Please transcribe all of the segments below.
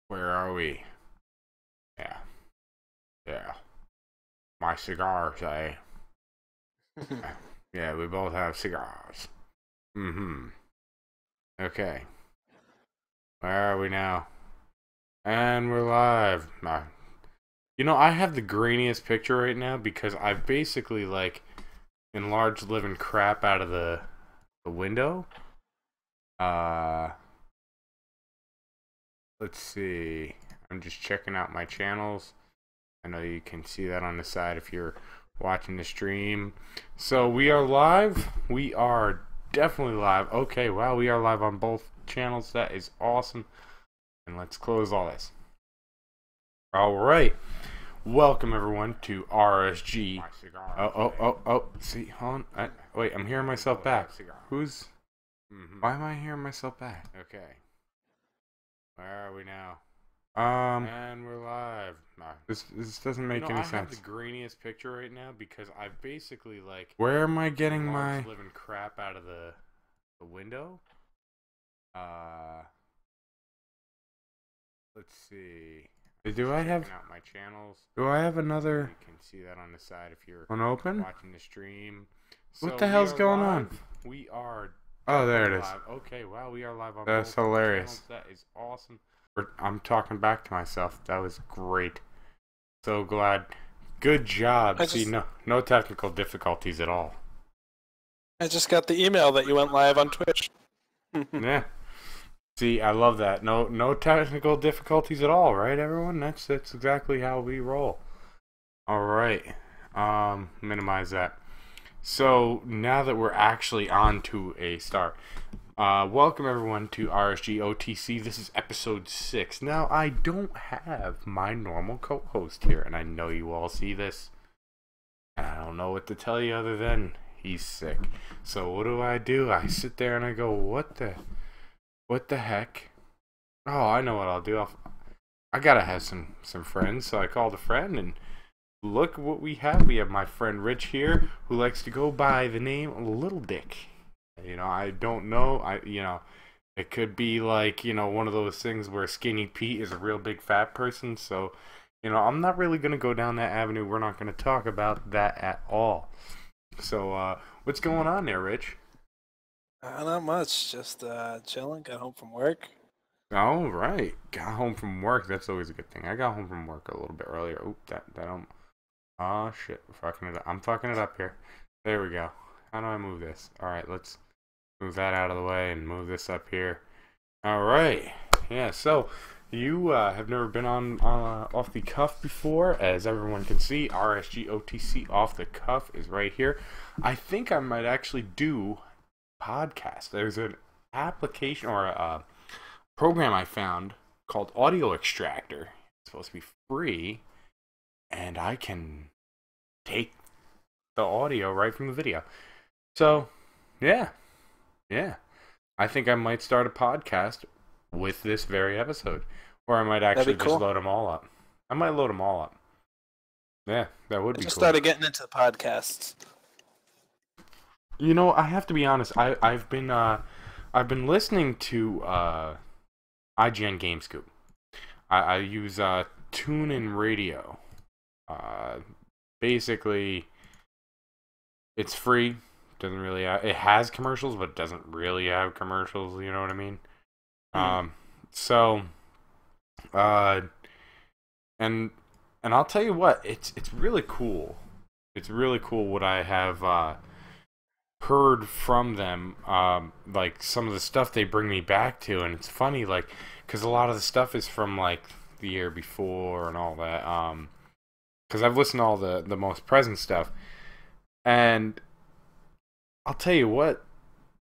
Where are we? Yeah. Yeah. My cigars, eh? Yeah, we both have cigars. Mm-hmm. Okay. Where are we now? And we're live. I have the grainiest picture right now because I've basically, enlarged living crap out of the window. Uh, let's see. I'm just checking out my channels. I know you can see that on the side if you're watching the stream. So we are live. We are definitely live. Okay, wow, we are live on both channels. That is awesome. And let's close all this. All right. Welcome everyone to RSG. Oh. See, hold on. Wait, I'm hearing myself back. Who's? Why am I hearing myself back? Okay. Where are we now? And we're live. This doesn't make any sense. I have the grainiest picture right now because I basically Where am I getting my living crap out of the window? Let's see. Do I have out my channels? Do I have another? You can see that on the side if you're watching the stream. What the hell's going on? We are. Oh, there it is. Okay, wow, we are live on. That's hilarious. That is awesome. I'm talking back to myself. That was great. So glad. Good job. See, no technical difficulties at all. I just got the email that you went live on Twitch. Yeah. See, I love that. No technical difficulties at all, right, everyone? That's exactly how we roll. All right. Minimize that. So now that we're actually on to a start, welcome everyone to RSG OTC. This is episode 6. Now I don't have my normal co-host here, and I know you all see this. I don't know what to tell you other than he's sick. So what do? I sit there and I go, what the heck? Oh, I know what I'll do. I gotta have some friends, so I called a friend and. Look what we have. We have my friend Rich here, who likes to go by the name Little Dick. I don't know. It could be one of those things where Skinny Pete is a real big fat person. So, I'm not really gonna go down that avenue. We're not gonna talk about that at all. So, what's going on there, Rich? Not much. Just chilling. Got home from work. All right, got home from work. That's always a good thing. I got home from work a little bit earlier. Oop, that oh shit, fucking it up. I'm fucking it up here. There we go. How do I move this? Alright, let's move that out of the way and move this up here. Alright. Yeah, so you have never been on Off the Cuff before. As everyone can see, RSG OTC Off the Cuff is right here. I think I might actually do podcast. There's an application or a program I found called Audio Extractor. It's supposed to be free. And I can take the audio right from the video. So, yeah. I think I might start a podcast with this very episode. Or I might actually just load them all up. I might load them all up. Yeah, that would be cool. I just started getting into the podcasts. I have to be honest. I've been listening to IGN Game Scoop. I use TuneIn Radio. Basically, it's free. Doesn't really it has commercials, but it doesn't really have commercials. You know what I mean? And I'll tell you what, it's really cool. It's really cool what I have heard from them. Some of the stuff they bring me back to, and it's funny, because a lot of the stuff is from the year before and all that. Because I've listened to all the most present stuff, and I'll tell you what,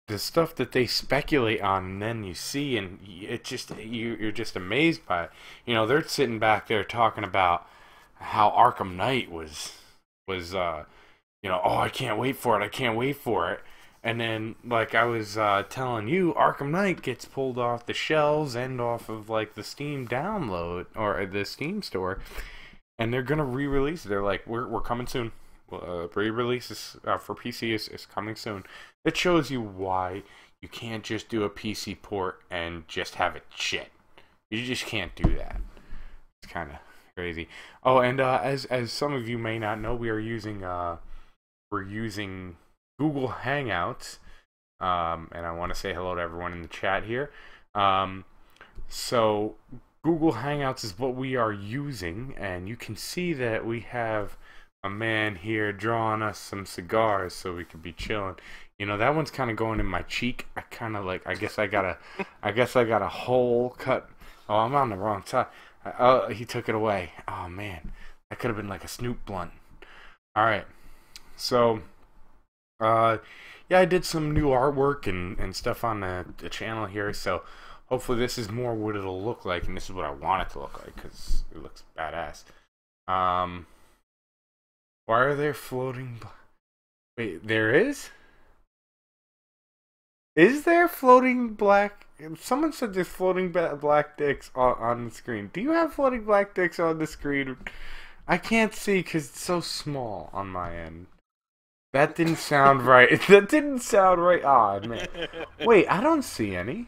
the stuff that they speculate on, and then you see, and it just you're just amazed by it. They're sitting back there talking about how Arkham Knight was oh, I can't wait for it, and then I was telling you, Arkham Knight gets pulled off the shelves and off of the Steam download or the Steam store. And they're gonna re-release it. They're like, we're coming soon. Re-release for PC is coming soon. It shows you why you can't just do a PC port and just have it shit. You just can't do that. It's kind of crazy. Oh, and as some of you may not know, we're using Google Hangouts. And I want to say hello to everyone in the chat here. So Google Hangouts is what we are using, and you can see that we have a man here drawing us some cigars so we could be chilling. You know, that one's kind of going in my cheek. I kind of like, I guess I got a hole cut. Oh, I'm on the wrong side. Oh, he took it away. Oh man, that could have been like a Snoop blunt. All right, so yeah, I did some new artwork and stuff on the channel here. So hopefully this is more what it'll look like, and this is what I want it to look like because it looks badass. Why are there floating? Wait, there is? Is there floating black? Someone said there's floating black dicks on the screen. Do you have floating black dicks on the screen? I can't see because it's so small on my end. That didn't sound right. That didn't sound right. Oh, man. Wait, I don't see any.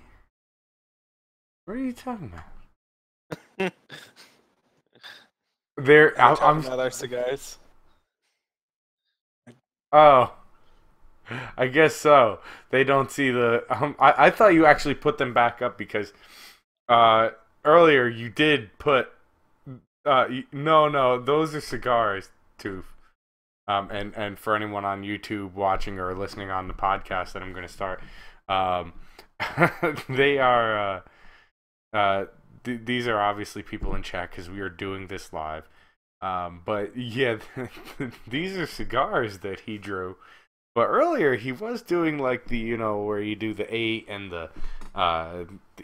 What are you talking about? I'm about our cigars. Oh. I guess so. They don't see the. I thought you actually put them back up because earlier you did put. No, those are cigars, Tooth. And for anyone on YouTube watching or listening on the podcast that I'm going to start, they are. These are obviously people in chat because we are doing this live. But yeah, these are cigars that he drew. But earlier he was doing like the, you know, where you do the 8 and the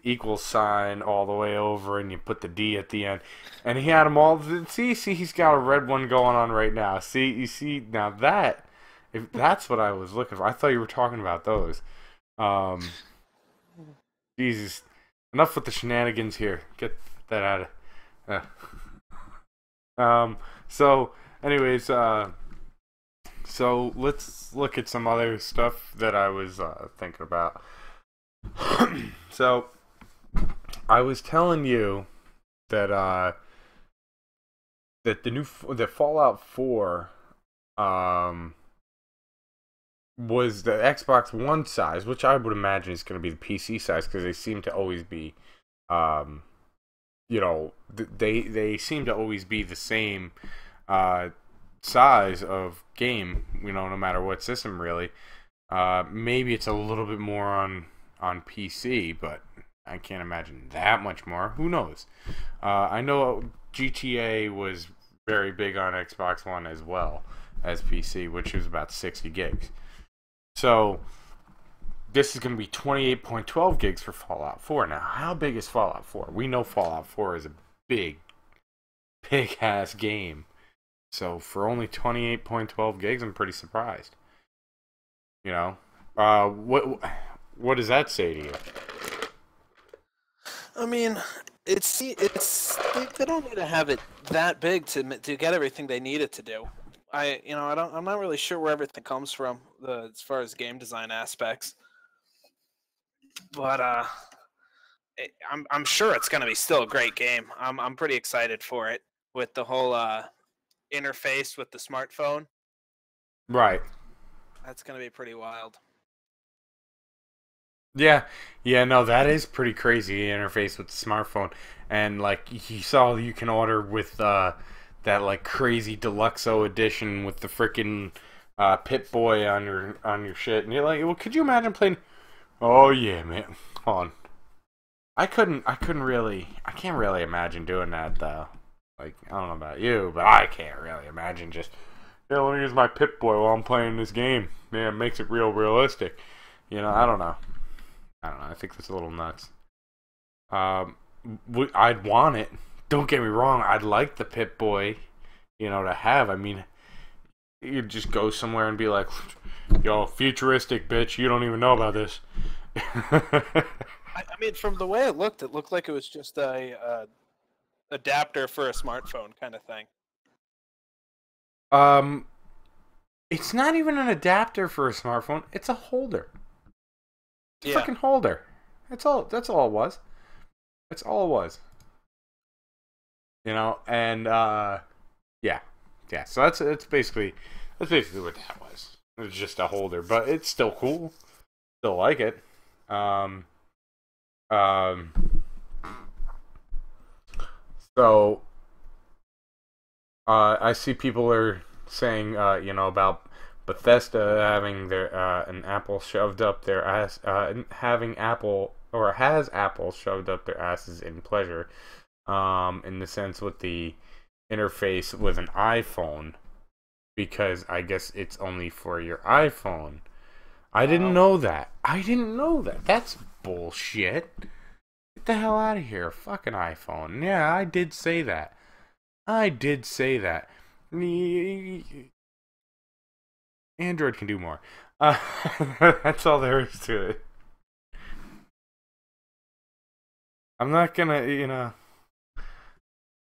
equal sign all the way over, and you put the D at the end, and he had them all. See, he's got a red one going on right now. See, you see now that if that's what I was looking for. I thought you were talking about those. Jesus, enough with the shenanigans here. Get that out of. So, anyways, so let's look at some other stuff that I was thinking about. So I was telling you that that the Fallout 4 was the Xbox One size, which I would imagine is going to be the PC size because they seem to always be, you know, they seem to always be the same size of game, you know, no matter what system really. Maybe it's a little bit more on PC, but I can't imagine that much more. Who knows? I know GTA was very big on Xbox One as well as PC, which was about 60 gigs. So this is going to be 28.12 gigs for Fallout 4. Now, how big is Fallout 4? We know Fallout 4 is a big ass game. So for only 28.12 gigs, I'm pretty surprised. You know, what does that say to you? I mean, it's they don't need to have it that big to get everything they need it to do. I'm not really sure where everything comes from as far as game design aspects, but I'm sure it's gonna be still a great game. I'm pretty excited for it with the whole interface with the smartphone. Right. That's gonna be pretty wild. Yeah, no, that is pretty crazy, the interface with the smartphone. And like you saw, you can order with that like crazy Deluxo edition with the freaking Pip-Boy on your shit, and you're like, well, could you imagine playing? Oh yeah, man, hold on. I can't really imagine doing that though. Like, I don't know about you, but I can't really imagine just, yeah, let me use my Pip-Boy while I'm playing this game. Man, it makes it realistic. You know, I don't know. I think that's a little nuts. I'd want it. Don't get me wrong. I'd like the Pip-Boy, you know, to have. I mean, you'd just go somewhere and be like, yo, futuristic, bitch. You don't even know about this. I mean, from the way it looked like it was just a adapter for a smartphone kind of thing. It's not even an adapter for a smartphone. It's a holder. It's a freaking holder. That's all it was. That's all it was. You know, and yeah, yeah. So that's basically what that was. It was just a holder, but it's still cool. Still like it. Um, um. So I see people are saying, about Bethesda having their an Apple shoved up their ass, having Apple or has Apple shoved up their asses in pleasure, in the sense with the interface with an iPhone, because I guess it's only for your iPhone. I didn't Wow. know that. I didn't know that. That's bullshit. Get the hell out of here. Fucking iPhone. Yeah, I did say that. I did say that. Android can do more. That's all there is to it. I'm not gonna,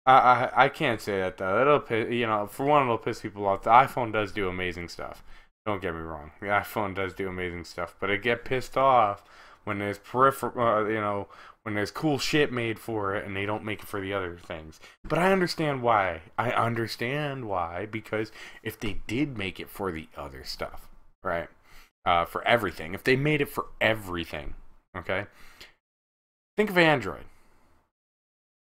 I can't say that though. It'll piss, for one, it'll piss people off. The iPhone does do amazing stuff. Don't get me wrong. The iPhone does do amazing stuff, but I get pissed off when there's when there's cool shit made for it and they don't make it for the other things. But I understand why. I understand why, because if they did make it for the other stuff, right? For everything, if they made it for everything, okay? Think of Android.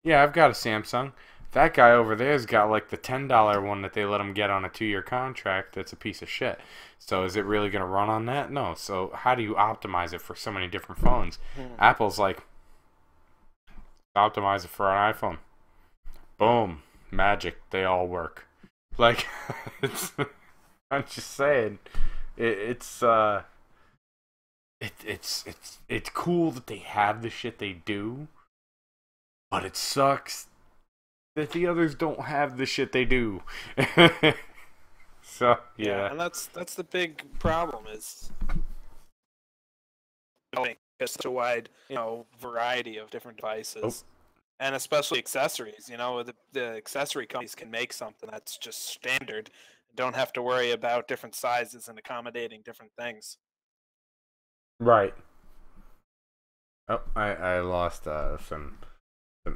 Yeah, I've got a Samsung. That guy over there's got like the $10 one that they let him get on a 2-year contract. That's a piece of shit. So is it really going to run on that? No. So how do you optimize it for so many different phones? Hmm. Apple's like, optimize it for an iPhone. Boom, magic. They all work. Like, I'm just saying, it's it's cool that they have the shit they do, but it sucks that the others don't have the shit they do. So Yeah, yeah. and that's the big problem is having such a wide, variety of different Oh, devices, and especially accessories. The accessory companies can make something that's just standard. Don't have to worry about different sizes and accommodating different things. right. Oh, I lost some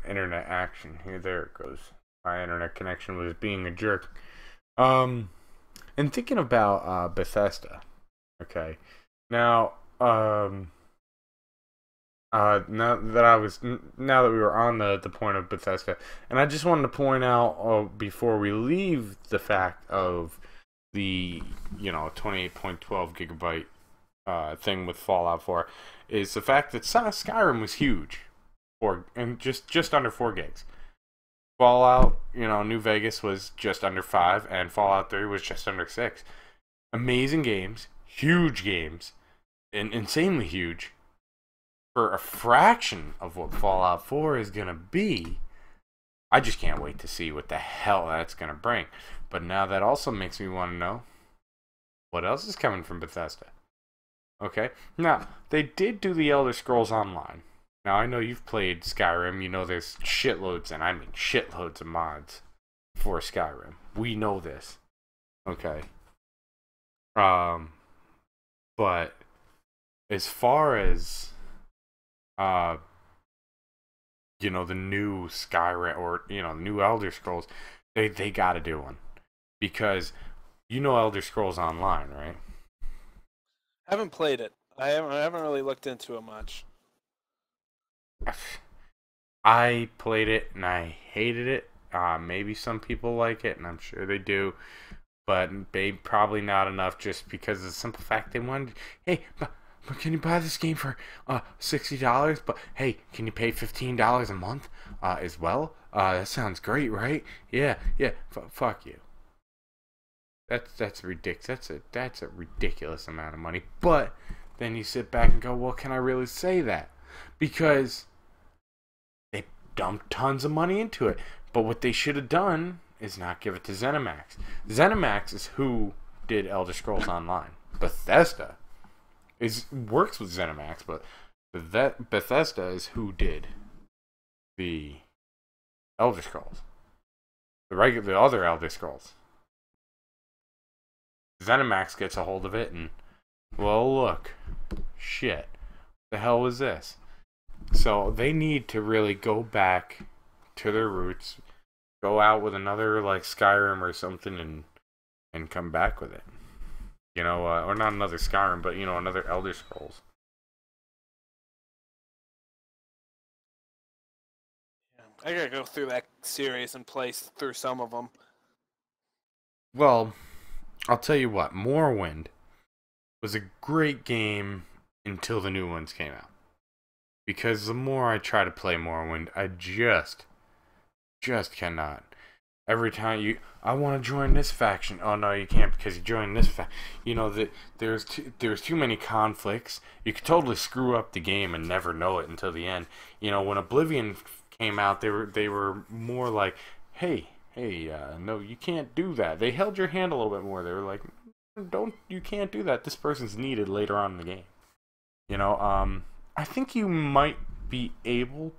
internet action here. There it goes. My internet connection was being a jerk. Um, and thinking about Bethesda. Okay, now now that we were on the point of Bethesda, and I just wanted to point out, before we leave, the fact of the 28.12 gigabyte thing with Fallout 4, is the fact that Skyrim was huge, and just under 4 gigs. Fallout, New Vegas was just under 5, and Fallout 3 was just under 6. Amazing games, and insanely huge, for a fraction of what Fallout 4 is gonna be. I just can't wait to see what the hell that's gonna bring. But now that also makes me want to know what else is coming from Bethesda. Okay, now they did do the Elder Scrolls Online. Now I know you've played Skyrim. You know there's shitloads, and I mean shitloads of mods for Skyrim. We know this. Okay. Um, but as far as uh the new Skyrim, or new Elder Scrolls, they got to do one, because Elder Scrolls Online, right? I haven't played it. I haven't really looked into it much. I played it and I hated it. Maybe some people like it, and I'm sure they do, but they probably not enough, just because of the simple fact they wanted. Hey, but can you buy this game for $60? But hey, can you pay $15 a month as well? That sounds great, right? Yeah, yeah. Fuck you. That's ridiculous. That's a ridiculous amount of money. But then you sit back and go, well, can I really say that? Because they dumped tons of money into it. But what they should have done is not give it to ZeniMax. ZeniMax is who did Elder Scrolls Online. Bethesda works with ZeniMax, but Bethesda is who did the Elder Scrolls, the other Elder Scrolls. ZeniMax gets a hold of it, and, well, look, shit, the hell was this? So they need to really go back to their roots, go out with another like Skyrim or something and come back with it. You know, or not another Skyrim, but you know, another Elder Scrolls. I gotta go through that series and play through some of them. Well, I'll tell you what, Morrowind was a great game until the new ones came out. Because the more I try to play Morrowind, I just cannot. Every time I want to join this faction. Oh no, you can't because you joined this faction. You know that there's too many conflicts. You could totally screw up the game and never know it until the end. You know, when Oblivion came out, they were more like, hey, no, you can't do that. They held your hand a little bit more. They were like, you can't do that. This person's needed later on in the game. You know, I think you might be able.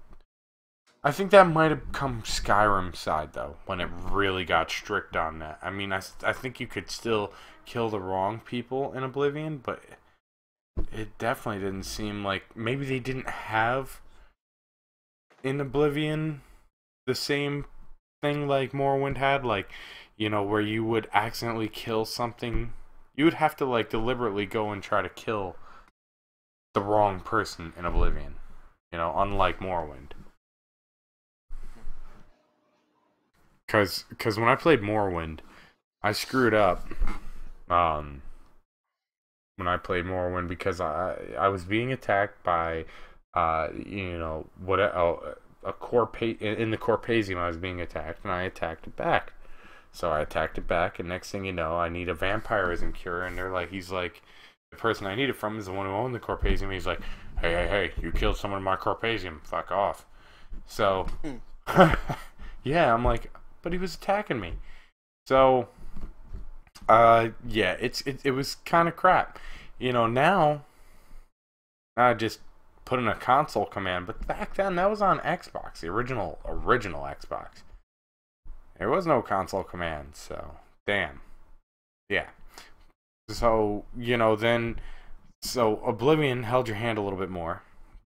I think that might have come Skyrim side though, when it really got strict on that. I mean, I think you could still kill the wrong people in Oblivion, but it definitely didn't seem like maybe they didn't have in Oblivion the same thing like Morrowind had, like, you know, where you would accidentally kill something. You would have to like deliberately go and try to kill the wrong person in Oblivion, you know, unlike Morrowind. Cause when I played Morrowind, I screwed up. When I played Morrowind, because I was being attacked by, you know, what a in the Corpasium I was being attacked, and I attacked it back. So I attacked it back, and next thing you know, I need a vampirism cure, and he's like, the person I need it from is the one who owned the Corpasium. He's like, hey, you killed someone in my Corpasium, fuck off. So, yeah, I'm like, but he was attacking me. So, yeah, it was kind of crap. You know, now I just put in a console command, but back then that was on Xbox, the original Xbox. There was no console command, so damn. Yeah. So, you know, so Oblivion held your hand a little bit more.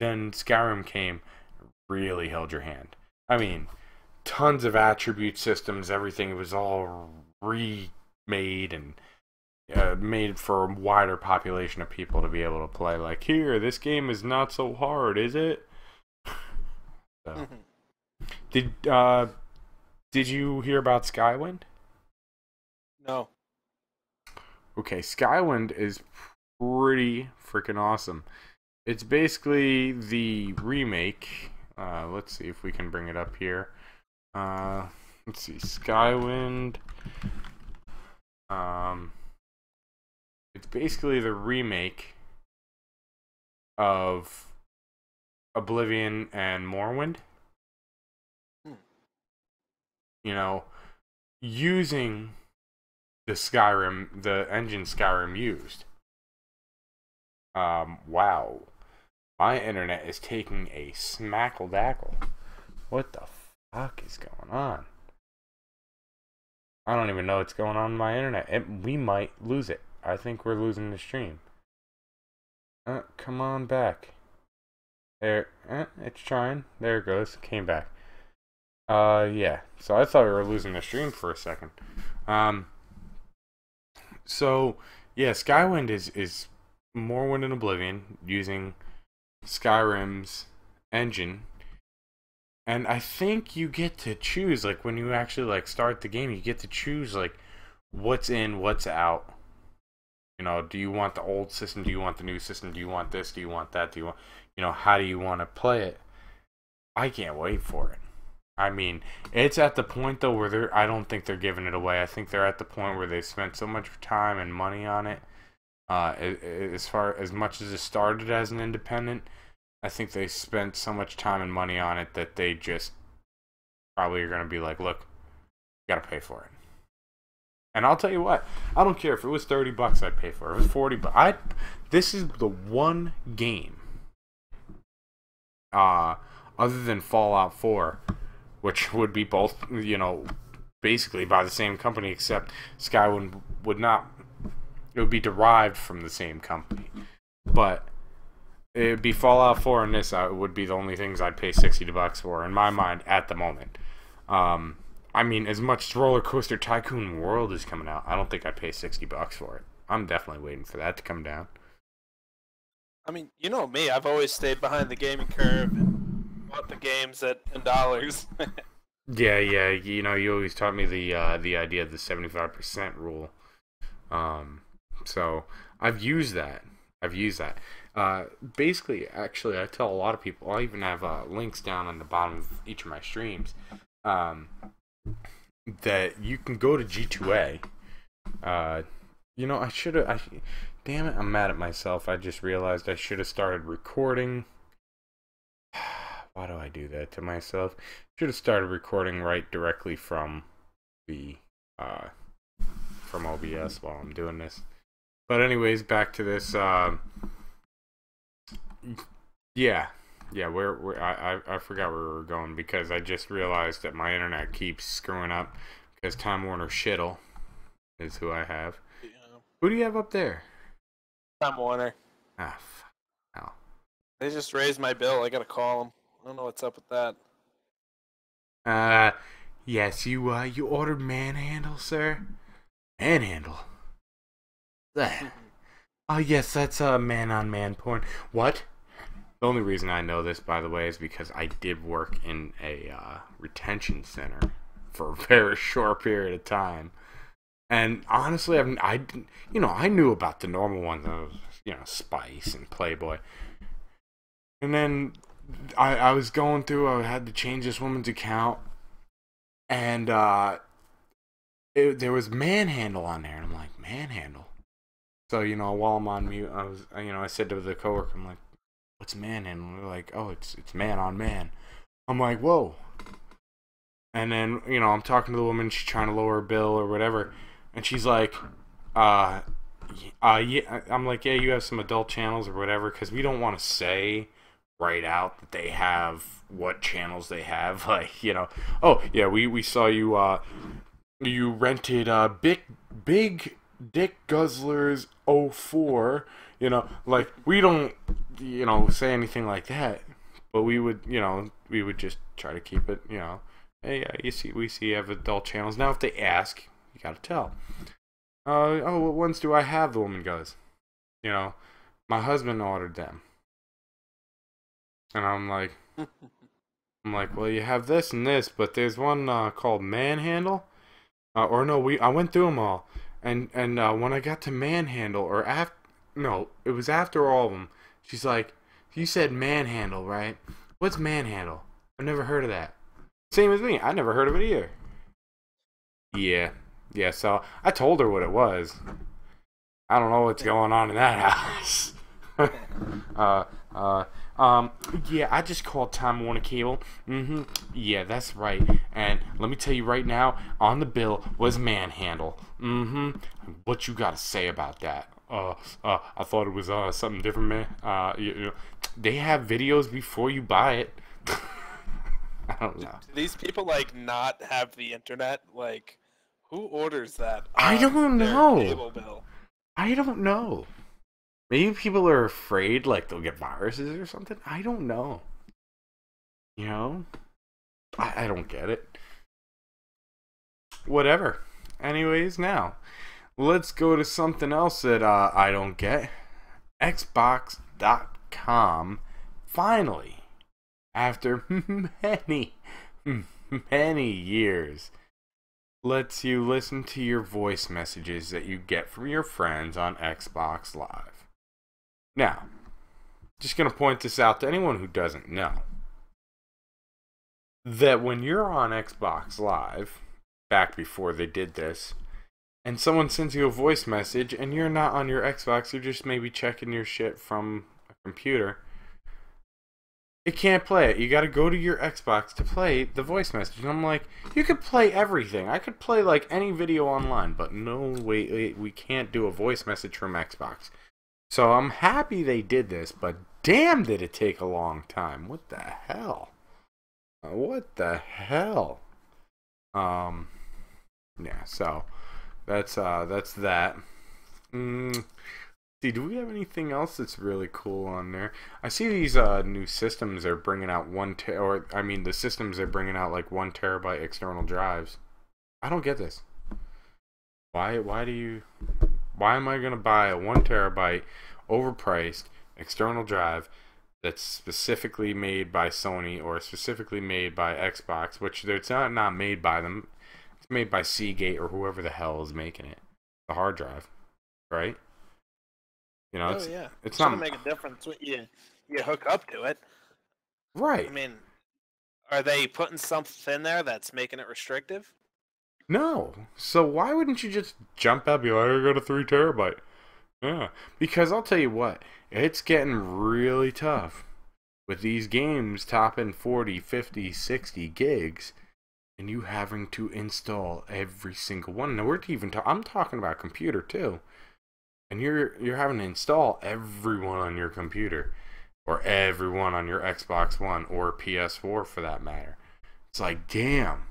Then Skyrim came, really held your hand. I mean, tons of attribute systems, everything was all remade and made for a wider population of people to be able to play. Like, here, this game is not so hard, is it? So, did you hear about Skywind? No. Okay, Skywind is pretty freaking awesome. It's basically the remake. Let's see if we can bring it up here. Let's see, Skywind. It's basically the remake of Oblivion and Morrowind. You know, using the engine Skyrim used. Wow. My internet is taking a smackle-dackle. What the fuck is going on? I don't even know what's going on in my internet. We might lose it. I think we're losing the stream. Come on back. There. It's trying. There it goes. Came back. Yeah. So I thought we were losing the stream for a second. So, yeah, Skywind is Morrowind and Oblivion using Skyrim's engine. And I think you get to choose, like, when you actually, like, start the game, you get to choose, like, what's in, what's out. You know, do you want the old system? Do you want the new system? Do you want this? Do you want that? Do you want, you know, how do you want to play it? I can't wait for it. I mean, it's at the point, though, where I don't think they're giving it away. I think they're at the point where they've spent so much time and money on it. As much as it started as an independent, I think they spent so much time and money on it that they just probably are going to be like, look, you got to pay for it. And I'll tell you what, I don't care if it was $30, I'd pay for it. If it was $40, this is the one game, other than Fallout 4, which would be both, you know, basically by the same company, except Skywind would not. It would be derived from the same company, but it would be Fallout 4 and this would be the only things I'd pay $60 for in my mind at the moment. I mean, as much as Roller Coaster Tycoon World is coming out, I don't think I'd pay $60 for it. I'm definitely waiting for that to come down. I mean, you know me. I've always stayed behind the gaming curve and bought the games at in dollars. Yeah, yeah. You know, you always taught me the idea of the 75% rule. So I've used that. I've used that. Basically, actually, I tell a lot of people. I even have links down on the bottom of each of my streams. That you can go to G2A. You know, I should have. Damn it, I'm mad at myself. I just realized I should have started recording. Why do I do that to myself? Should have started recording right directly from the from OBS while I'm doing this. But anyways, back to this. Yeah, I forgot where we were going because I just realized that my internet keeps screwing up because Time Warner Shittle is who I have. Yeah. Who do you have up there? Time Warner. Ah, hell. They just raised my bill. I gotta call them. I don't know what's up with that. Yes, you ordered Manhandle, sir? Manhandle? Oh, yes, that's man-on-man porn. What? The only reason I know this, by the way, is because I did work in a retention center for a very short period of time. And honestly, I knew about the normal ones, Spice and Playboy. And then I was going through, I had to change this woman's account, and there was Manhandle on there, and I'm like, Manhandle? So, while I'm on mute, I said to the coworker, I'm like, what's Manhandle? And they're like, oh, it's man on man. I'm like, whoa. And then, I'm talking to the woman, she's trying to lower her bill or whatever, and she's like, yeah, I'm like, yeah, you have some adult channels or whatever, because we don't want to say right out that they have what channels they have, like, oh, yeah, we saw you, you rented, Big Dick Guzzlers 04, like, we don't, say anything like that, but we would just try to keep it, hey, we see you have adult channels. Now, if they ask, you gotta tell. Oh, what ones do I have? The woman goes, my husband ordered them. And I'm like, well, you have this and this, but there's one called Manhandle. Or no, I went through them all. And when I got to Manhandle, it was after all of them. She's like, you said Manhandle, right? What's Manhandle? I've never heard of that. Same as me. I never heard of it either. Yeah, so I told her what it was. I don't know what's going on in that house. Yeah, I just called Time Warner Cable. Yeah, that's right. And let me tell you right now, on the bill was Manhandle. What you gotta say about that? I thought it was something different, man. They have videos before you buy it. I don't know. Do these people not have the internet? Like, who orders that? I don't know. Cable bill? I don't know. Maybe people are afraid, like, they'll get viruses or something. I don't know. I don't get it. Whatever. Anyways, now, let's go to something else that I don't get. Xbox.com, finally, after many years, lets you listen to your voice messages that you get from your friends on Xbox Live. Now, just going to point this out to anyone who doesn't know, that when you're on Xbox Live, back before they did this, and someone sends you a voice message and you're not on your Xbox, you're just maybe checking your shit from a computer, it can't play it. You got to go to your Xbox to play the voice message. And I'm like, you could play everything. I could play like any video online, but no, wait, we can't do a voice message from Xbox. So I'm happy they did this, but damn did it take a long time. What the hell? What the hell? Yeah, so that's that. See, do we have anything else that's really cool on there? I see these new systems are bringing out the systems are bringing out like 1 terabyte external drives. I don't get this. Why do you? Why am I gonna buy a 1 terabyte, overpriced external drive that's specifically made by Sony or specifically made by Xbox, which it's not made by them. It's made by Seagate or whoever the hell is making it. The hard drive, right? You know, Oh yeah, it's shouldn't not make a difference when you hook up to it. I right. mean, are they putting something in there that's making it restrictive? No. So why wouldn't you just jump out and be like, I got a 3 terabyte? Yeah. Because I'll tell you what, it's getting really tough with these games topping 40, 50, 60 gigs and you having to install every single one. Now we're even I'm talking about computer too. And you're having to install everyone on your computer or everyone on your Xbox One or PS4 for that matter. It's like, damn.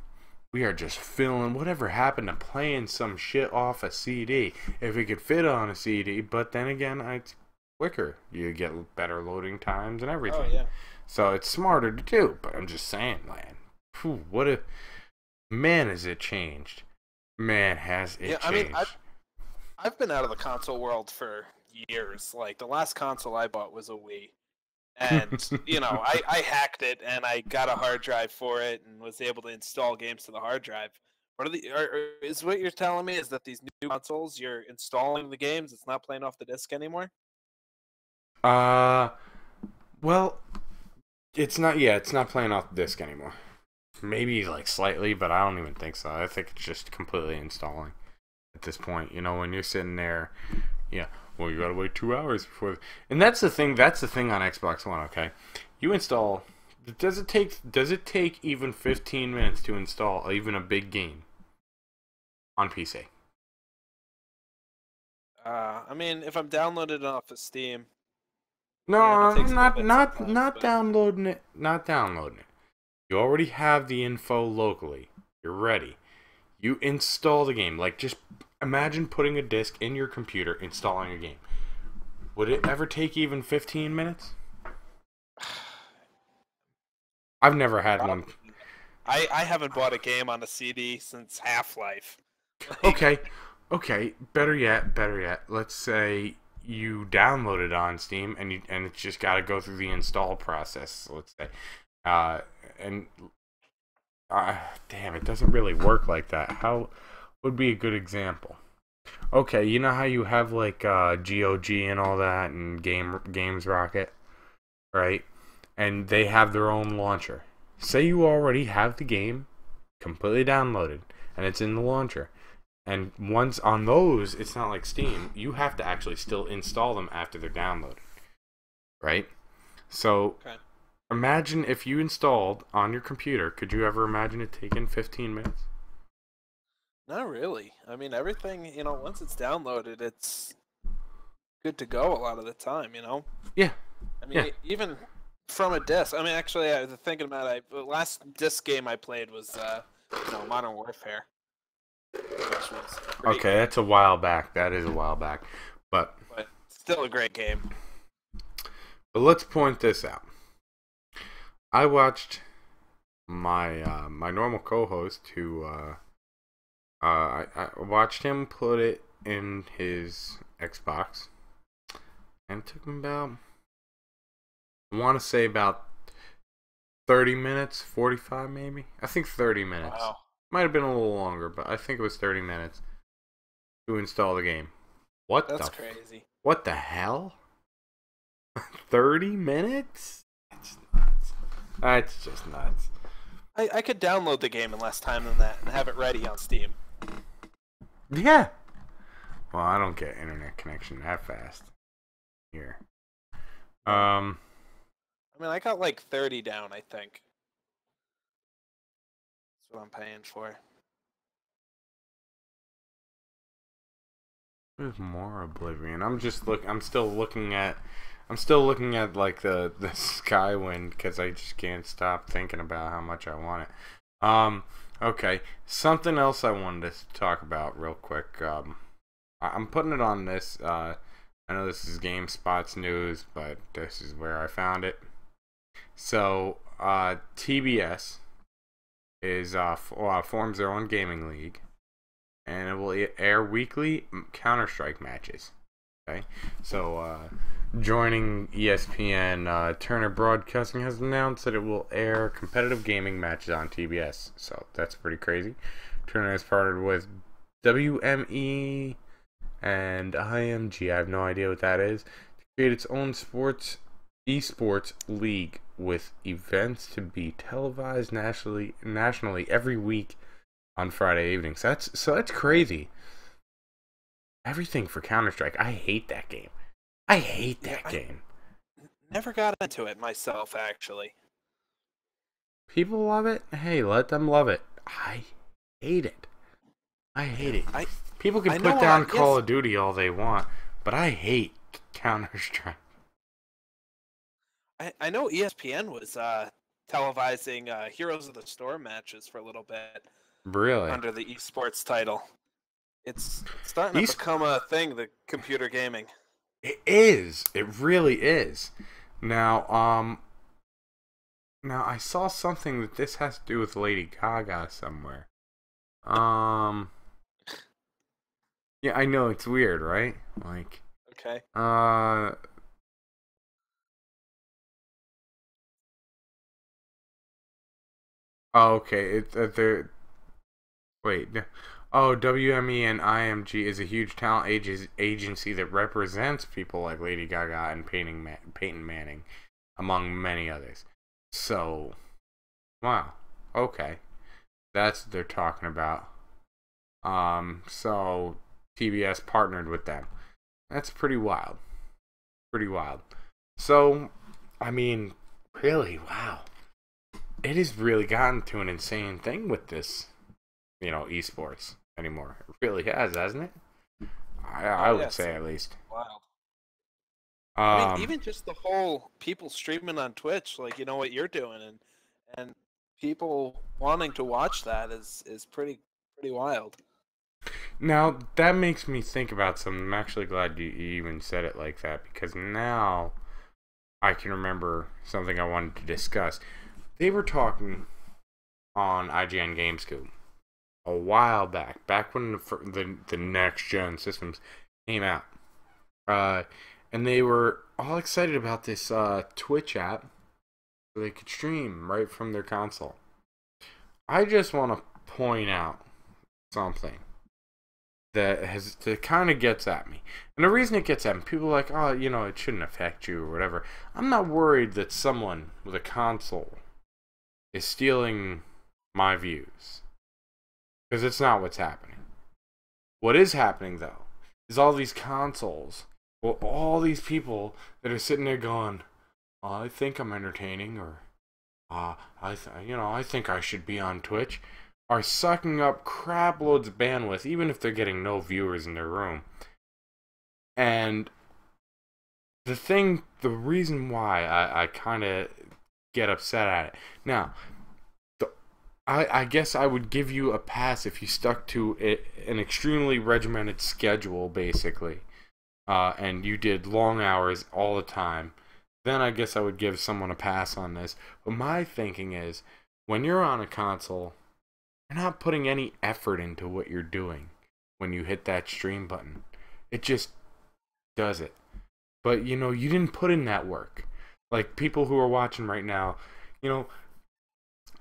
We are just filling whatever happened to playing some shit off a CD. If it could fit on a CD, but then again, it's quicker. You get better loading times and everything. Oh yeah. So it's smarter to do. But I'm just saying, man. What if, man, has it changed? Man, has it changed? I mean, I've been out of the console world for years. Like the last console I bought was a Wii. And I hacked it and I got a hard drive for it and was able to install games to the hard drive. Is what you're telling me is that these new consoles you're installing the games, it's not playing off the disc anymore? uh, well, it's not. Yeah, it's not playing off the disc anymore. Maybe like slightly, but I don't even think so. I think it's just completely installing at this point. You know, when you're sitting there, yeah. Well, you gotta wait 2 hours before. And that's the thing. That's the thing on Xbox One. Okay, you install. Does it take even 15 minutes to install even a big game on PC? I mean, if I'm downloaded off of Steam, No, yeah, that takes a little bit not sometimes, not but downloading it. Not downloading it. You already have the info locally. You're ready. You install the game. Like, just imagine putting a disc in your computer, installing a game. Would it ever take even 15 minutes? I've never had one. I haven't bought a game on a CD since Half-Life. Okay, better yet. Let's say you download it on Steam and it's just got to go through the install process. Let's say, and damn, it doesn't really work like that. How would be a good example? Okay, you know how you have like GOG and all that, and Games Rocket, right? And they have their own launcher. Say you already have the game completely downloaded and it's in the launcher. And once on those, it's not like Steam. You have to actually still install them after they're downloaded, right? So Okay. imagine if you installed on your computer. Could you ever imagine it taking 15 minutes? Not really. I mean, everything, once it's downloaded, it's good to go a lot of the time, Yeah, I mean, yeah. even from a disc. I mean, actually, I was thinking about it. The last disc game I played was, Modern Warfare, which was a great Okay, game, that's a while back. That is a while back. But but still a great game. let's point this out. I watched my normal co-host who I watched him put it in his Xbox, and it took him about, I want to say about 30 minutes, 45 maybe. I think 30 minutes. Wow. Might have been a little longer, but I think it was 30 minutes to install the game. That's crazy. What the hell? 30 minutes? That's nuts. That's just nuts. I could download the game in less time than that and have it ready on Steam. Yeah. Well, I don't get internet connection that fast here. I mean, I got like 30 down, I think. That's what I'm paying for. There's more Oblivion. I'm still looking at like the Skywind because I just can't stop thinking about how much I want it. Okay. Something else I wanted to talk about real quick. I'm putting it on this. I know this is GameSpot's news, but this is where I found it. So, TBS forms their own gaming league, and it will air weekly Counter-Strike matches. Okay, so joining ESPN, Turner Broadcasting has announced that it will air competitive gaming matches on TBS. So that's pretty crazy. Turner has partnered with WME and IMG. I have no idea what that is. To create its own esports league with events to be televised nationally every week on Friday evenings. That's crazy. Everything for Counter-Strike. I hate that game. I hate that game. Never got into it myself, actually. People love it. Hey, let them love it. I hate it. I hate it. People can put down Call of Duty all they want, but I hate Counter-Strike. I know ESPN was televising Heroes of the Storm matches for a little bit. Really? Under the esports title. It's starting to become a thing, the computer gaming. It is. It really is. Now I saw something that this has to do with Lady Gaga somewhere. Yeah, I know it's weird, right? Like, okay. Oh, okay. They're wait. Oh, WME and IMG is a huge talent agency that represents people like Lady Gaga and Peyton Manning, among many others. So, wow. Okay. That's what they're talking about. So TBS partnered with them. That's pretty wild. Pretty wild. So, I mean, really, wow. It has really gotten to an insane thing with this, esports anymore. It really has, hasn't it? I would say at least. Wild. I mean, even just the whole people streaming on Twitch, like what you're doing, and people wanting to watch that is pretty wild. Now that makes me think about something. I'm actually glad you even said it like that, because now I can remember something I wanted to discuss. They were talking on IGN GameScoop a while back when the next gen systems came out, and they were all excited about this Twitch app so they could stream right from their console. I just want to point out something that kind of gets at me, and the reason it gets at me, people are like, oh, it shouldn't affect you or whatever. I'm not worried that someone with a console is stealing my views, because it's not what's happening. What is happening, though, is all these consoles, well, all these people that are sitting there going, oh, I think I'm entertaining, or I think I should be on Twitch, are sucking up crap loads of bandwidth, even if they're getting no viewers in their room. And the reason why I kind of get upset at it. Now, I guess I would give you a pass if you stuck to an extremely regimented schedule, basically, and you did long hours all the time. Then I guess I would give someone a pass on this. But my thinking is, when you're on a console, you're not putting any effort into what you're doing when you hit that stream button. It just does it. But, you didn't put in that work. Like, people who are watching right now,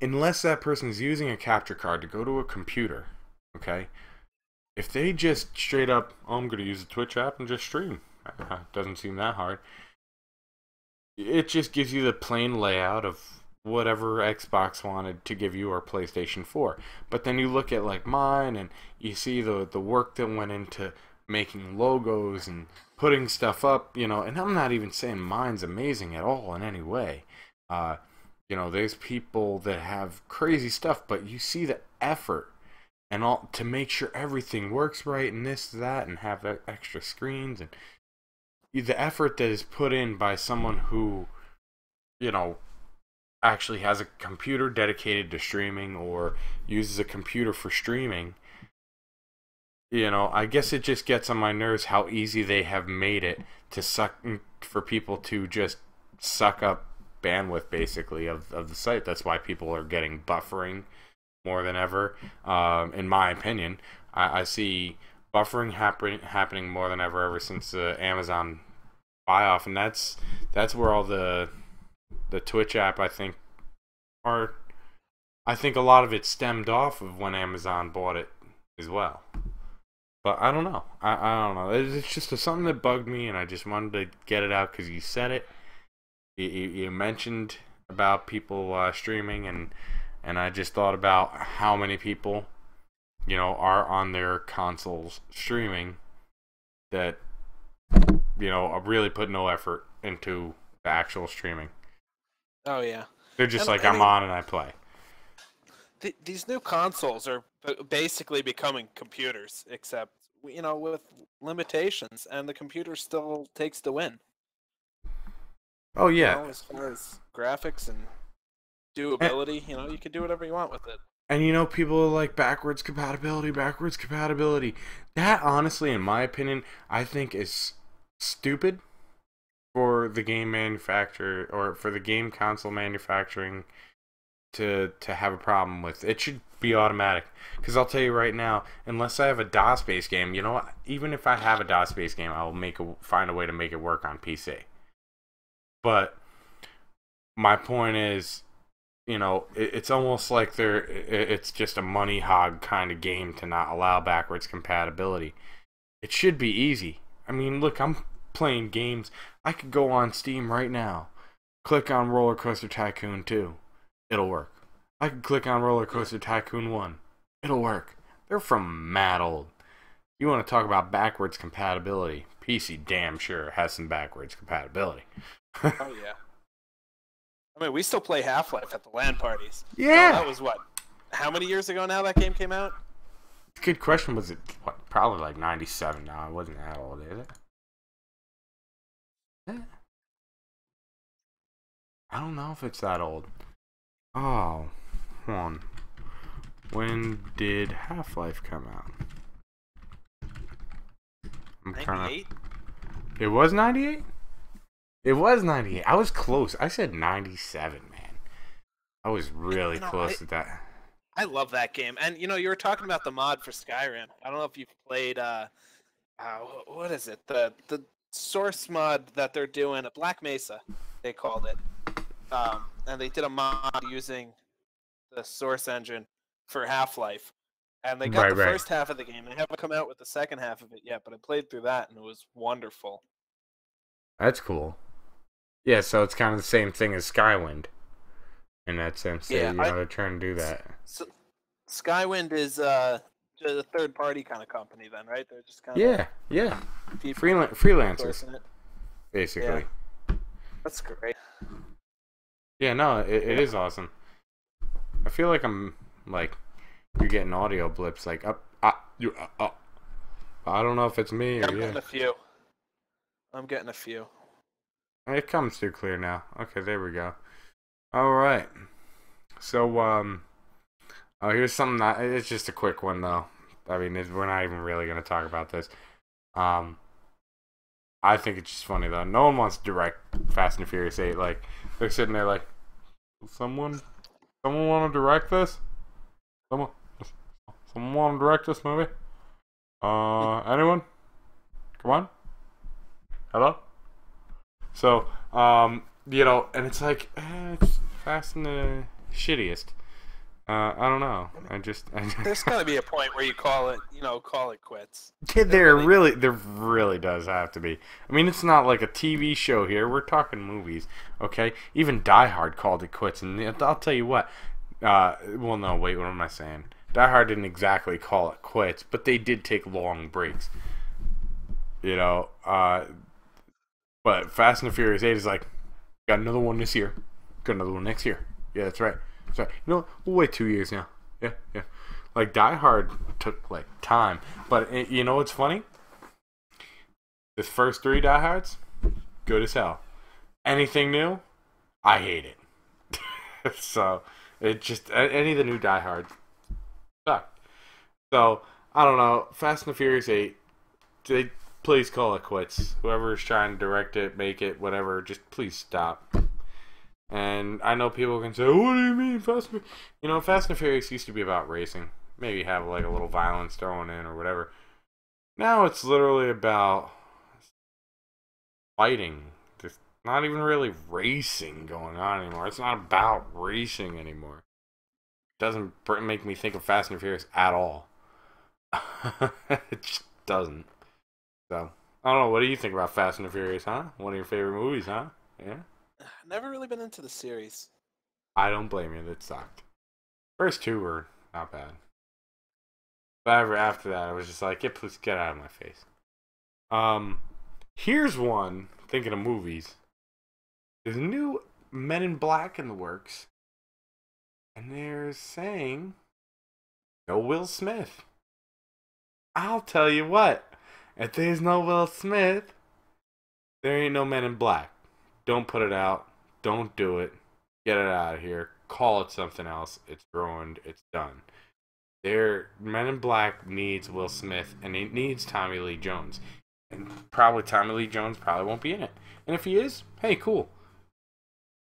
unless that person is using a capture card to go to a computer, okay? If they just straight up, oh, I'm going to use the Twitch app and just stream. Doesn't seem that hard. It just gives you the plain layout of whatever Xbox wanted to give you, or PlayStation 4. But then you look at like mine, and you see the work that went into making logos and putting stuff up, and I'm not even saying mine's amazing at all in any way. There's people that have crazy stuff, but you see the effort and all to make sure everything works right and this, that, and have extra screens, and the effort that is put in by someone who, actually has a computer dedicated to streaming or uses a computer for streaming. I guess it just gets on my nerves how easy they have made it for people to just suck up bandwidth, basically, of the site. That's why people are getting buffering more than ever. In my opinion, I see buffering happening more than ever since the Amazon buy off, and that's where all the Twitch app I think a lot of it stemmed off of when Amazon bought it as well. But I don't know. I don't know. It's just something that bugged me, and I just wanted to get it out because you said it. You mentioned about people streaming, and I just thought about how many people, are on their consoles streaming that, really put no effort into the actual streaming. Oh yeah. They're just I'm on and I play. These new consoles are basically becoming computers, except with limitations, and the computer still takes the win. Oh yeah. As far as graphics and doability, you can do whatever you want with it. And people are like backwards compatibility. That honestly, in my opinion, I think is stupid for the game manufacturer or for the game console manufacturing to have a problem with. It should be automatic. Because I'll tell you right now, unless I have a DOS-based game, even if I have a DOS-based game, I'll find a way to make it work on PC. But my point is, it's almost like it's just a money hog kind of game to not allow backwards compatibility. It should be easy. I mean, look, I'm playing games. I could go on Steam right now, click on Roller Coaster Tycoon 2. It'll work. I could click on Roller Coaster Tycoon 1. It'll work. They're from mad old. You want to talk about backwards compatibility? PC damn sure has some backwards compatibility. Oh yeah. I mean, we still play Half-Life at the LAN parties. Yeah. That was what? How many years ago now that game came out? Good question. Was it probably like 97 now? It wasn't that old, is it? Yeah. I don't know if it's that old. Oh, hold on. When did Half-Life come out? 98? It was 98? It was 98. I was close. I said 97, man. I was really close to that. I love that game. And, you were talking about the mod for Skyrim. I don't know if you've played, what is it? The source mod that they're doing at Black Mesa, they called it. And they did a mod using the source engine for Half-Life. And they got the first half of the game. They haven't come out with the second half of it yet, but I played through that, and it was wonderful. That's cool. Yeah, so it's kind of the same thing as Skywind. In that sense, they're trying to do that. So, Skywind is a third-party kind of company then, right? They're just kind of... Yeah. Freelancers, basically. Yeah. That's great. Yeah, no, it is awesome. I feel like you're getting audio blips, up. I don't know if it's me or I'm getting a few. It comes through clear now. Okay, there we go. All right. So, here's something it's just a quick one though. I mean, we're not even really gonna talk about this. I think it's just funny though. No one wants to direct Fast and Furious 8. Like, they're sitting there like, someone want to direct this? Someone want to direct this movie? Anyone? Come on. Hello? So, and it's like, it's Fast and the shittiest. I don't know. There's got to be a point where you call it quits. Yeah, there really does have to be. I mean, it's not like a TV show here. We're talking movies, okay? Even Die Hard called it quits, and I'll tell you what. Well, no, wait, what am I saying? Die Hard didn't exactly call it quits, but they did take long breaks. But Fast and the Furious 8 is like, got another one this year, got another one next year. Yeah, that's right. Sorry, we'll wait 2 years now. Yeah. Like, Die Hard took, time. But, you know what's funny? The first 3 Die Hards, good as hell. Anything new, I hate it. So, it just, any of the new Die Hards suck. So, I don't know. Fast and the Furious 8, please call it quits. Whoever is trying to direct it, make it, whatever, just please stop. And I know people can say, "What do you mean, Fast and You know, Fast and Furious used to be about racing. Maybe have like a little violence thrown in or whatever. Now it's literally about fighting. There's not even really racing going on anymore. It's not about racing anymore. It doesn't make me think of Fast and Furious at all. It just doesn't. So, I don't know. What do you think about Fast and the Furious, huh? One of your favorite movies, huh? Yeah? Never really been into the series. I don't blame you. That sucked. First two were not bad. But after that, I was just like, "Yeah, please get out of my face." Here's one. Thinking of movies. There's a new Men in Black in the works. And they're saying, no Will Smith. I'll tell you what. If there's no Will Smith, there ain't no Men in Black. Don't put it out. Don't do it. Get it out of here. Call it something else. It's ruined. It's done. Men in Black needs Will Smith, and it needs Tommy Lee Jones. And probably Tommy Lee Jones probably won't be in it. And if he is, hey, cool.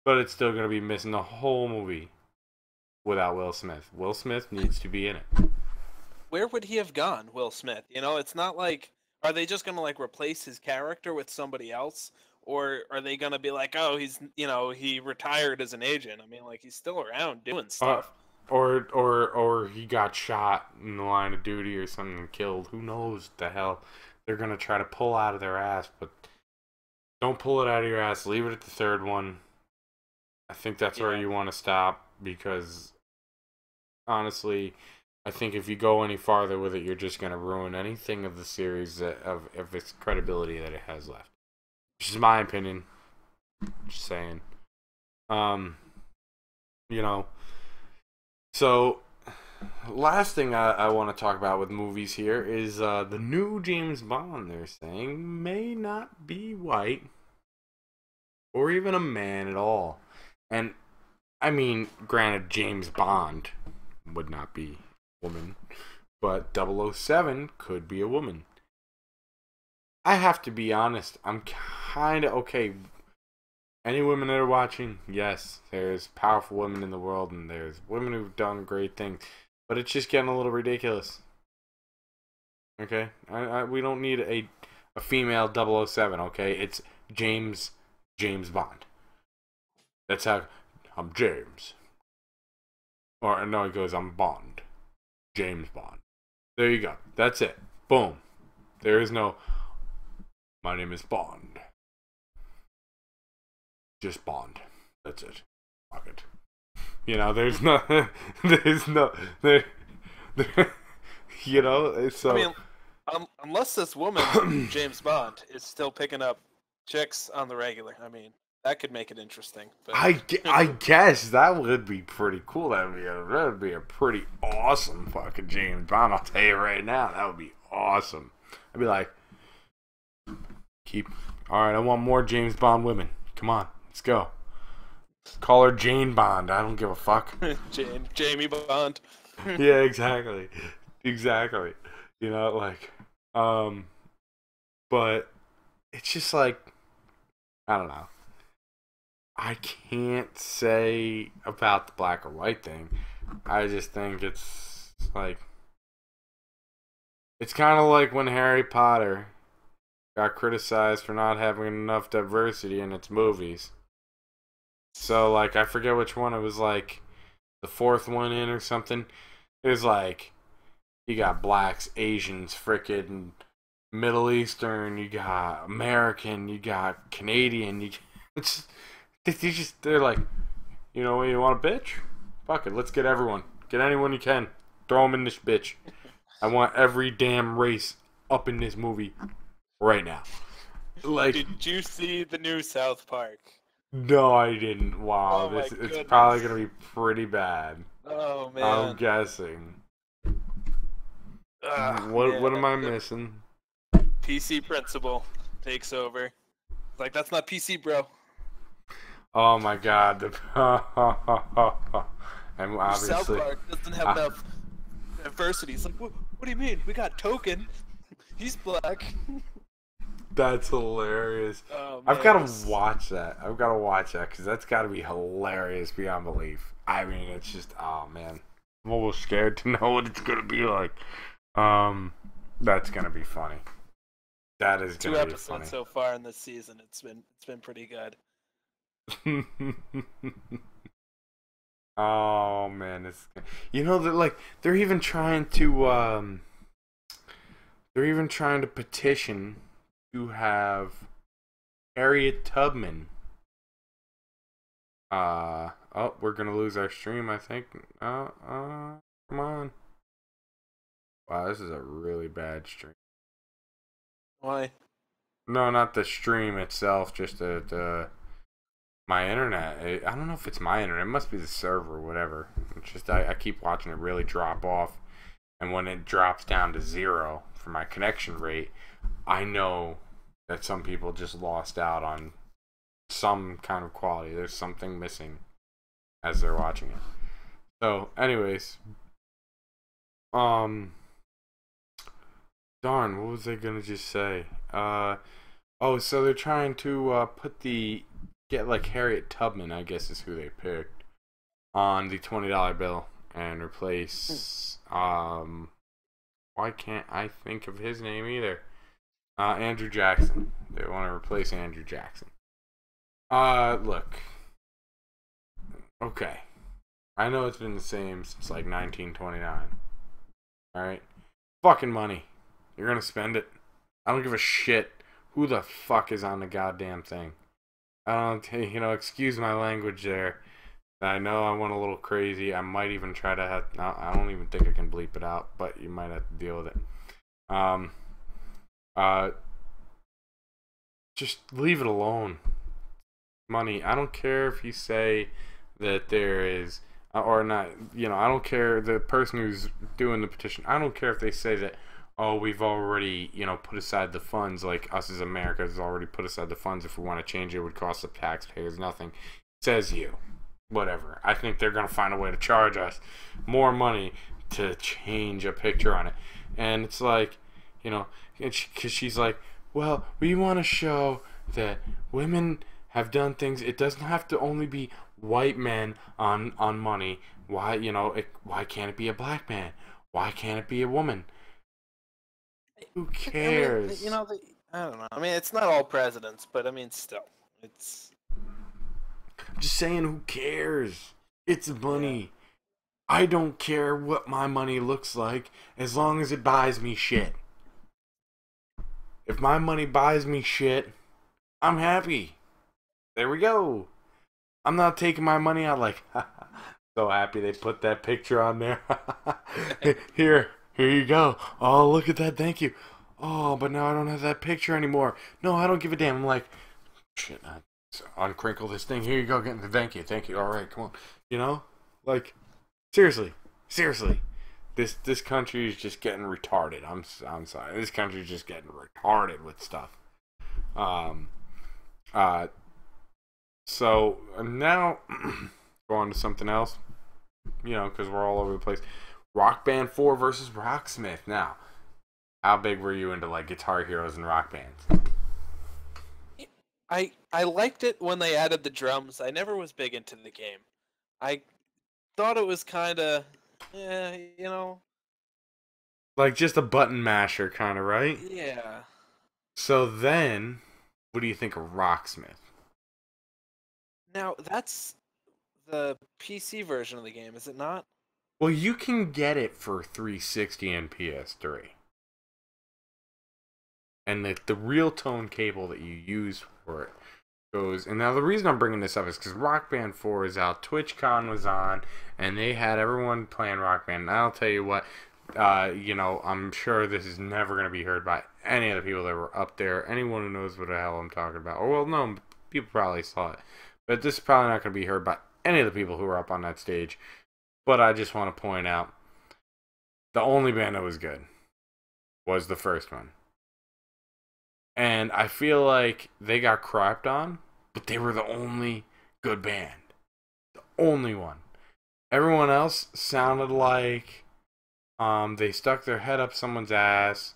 But it's still going to be missing the whole movie without Will Smith. Will Smith needs to be in it. Where would he have gone, Will Smith? You know, it's not like, are they just gonna like replace his character with somebody else, or are they gonna be like, oh, he's, you know, he retired as an agent? I mean, like, he's still around doing stuff. Or he got shot in the line of duty or something and killed. Who knows the hell they're gonna try to pull out of their ass? But don't pull it out of your ass. Leave it at the third one. I think that's where you want to stop, because honestly, I think if you go any farther with it, you're just going to ruin anything of the series of its credibility that it has left. Which is my opinion. Just saying. You know. So, last thing I want to talk about with movies here is the new James Bond, they're saying, may not be white or even a man at all. And, I mean, granted, James Bond would not be woman, but 007 could be a woman. I have to be honest, I'm kind of okay. Any women that are watching, yes, there's powerful women in the world, and there's women who've done great things, but it's just getting a little ridiculous. Okay, we don't need a female 007. Okay, it's James Bond. That's how I'm James. Or no, he goes, I'm Bond. James Bond. There you go. That's it. Boom. There is no, my name is Bond. Just Bond. That's it. Fuck it. You know, there's no, you know, so. I mean, unless this woman, James Bond, is still picking up chicks on the regular, I mean, that could make it interesting. But I guess that would be pretty cool. That would be a pretty awesome fucking James Bond. I'll tell you right now, that would be awesome. I'd be like, all right, I want more James Bond women. Come on, let's go. Call her Jane Bond. I don't give a fuck. Jamie Bond. Yeah, exactly. You know, like, but it's just like, I don't know. I can't say about the black or white thing. I just think it's like, it's kind of like when Harry Potter got criticized for not having enough diversity in its movies. So, like, I forget which one. It was like the fourth one in or something. It was like, you got blacks, Asians, frickin' Middle Eastern, you got American, you got Canadian. They're like, you know, you want a bitch? Fuck it, let's get everyone. Get anyone you can. Throw them in this bitch. I want every damn race up in this movie right now. Like, did you see the new South Park? No, I didn't. Wow, Oh, it's probably gonna be pretty bad. Oh man, I'm guessing. What am I missing? PC principal takes over. Like, that's not PC, bro. Oh my god. And obviously, South Park doesn't have enough diversity. It's like, what do you mean? We got Token. He's black. That's hilarious. Oh I've man, got to watch that. I've got to watch that because that's got to be hilarious beyond belief. I mean, it's just, oh man, I'm almost scared to know what it's gonna be like. That's gonna be funny. That is two gonna be funny. episodes so far in this season. It's been pretty good. Oh man, it's they're like they're even trying to petition to have Harriet Tubman. Oh, we're gonna lose our stream, I think. Come on. Wow, this is a really bad stream. Why? No, not the stream itself, just my internet. I don't know if it's my internet. It must be the server or whatever. It's just I keep watching it really drop off, and when it drops down to 0 for my connection rate, I know that some people just lost out on some kind of quality. There's something missing as they're watching it. So, anyways, darn, what was I gonna just say? Oh, so they're trying to get like Harriet Tubman, I guess is who they picked, on the $20 bill and replace why can't I think of his name either? Andrew Jackson. They want to replace Andrew Jackson. Look. Okay. I know it's been the same since like 1929. Alright? Fucking money. You're gonna spend it. I don't give a shit who the fuck is on the goddamn thing. I don't, excuse my language there. I know I went a little crazy. I might even try to have, no, I don't even think I can bleep it out, but you might have to deal with it. Just leave it alone. Money. I don't care if you say that there is, or not, I don't care, the person who's doing the petition, I don't care if they say that, oh, we've already, put aside the funds, like us as America has already put aside the funds. If we want to change it, it would cost the taxpayers nothing. Says you. Whatever. I think they're going to find a way to charge us more money to change a picture on it. And it's like, because she's like, well, we want to show that women have done things. It doesn't have to only be white men on money. Why, why can't it be a black man? Why can't it be a woman? Who cares? I mean, I don't know. I mean, it's not all presidents, but I mean, still, it's. I'm just saying, who cares? It's money. Yeah. I don't care what my money looks like as long as it buys me shit. If my money buys me shit, I'm happy. There we go. I'm not taking my money out like, so happy they put that picture on there. Here you go. Oh, look at that. Thank you. Oh, but now I don't have that picture anymore. No, I don't give a damn. I'm like, shit, uncrinkle this thing. Here you go. Getting the thank you. All right, come on. Like, seriously. This country is just getting retarded. I'm sorry. This country is just getting retarded with stuff. So now go on to something else. Because we're all over the place. Rock Band 4 versus Rocksmith. Now, how big were you into like Guitar Heroes and Rock Bands? I liked it when they added the drums. I never was big into the game. I thought it was kind of, like just a button masher kind of, right? Yeah. So then, what do you think of Rocksmith? Now, that's the PC version of the game, is it not? Well, you can get it for 360 and PS3. And the real tone cable that you use for it goes. And now the reason I'm bringing this up is because Rock Band 4 is out. TwitchCon was on, and they had everyone playing Rock Band. And I'll tell you what, I'm sure this is never going to be heard by any of the people that were up there. Anyone who knows what the hell I'm talking about. Or, well, no, people probably saw it. But this is probably not going to be heard by any of the people who were up on that stage. But I just want to point out, the only band that was good was the first one. And I feel like they got crapped on, but they were the only good band. The only one. Everyone else sounded like they stuck their head up someone's ass.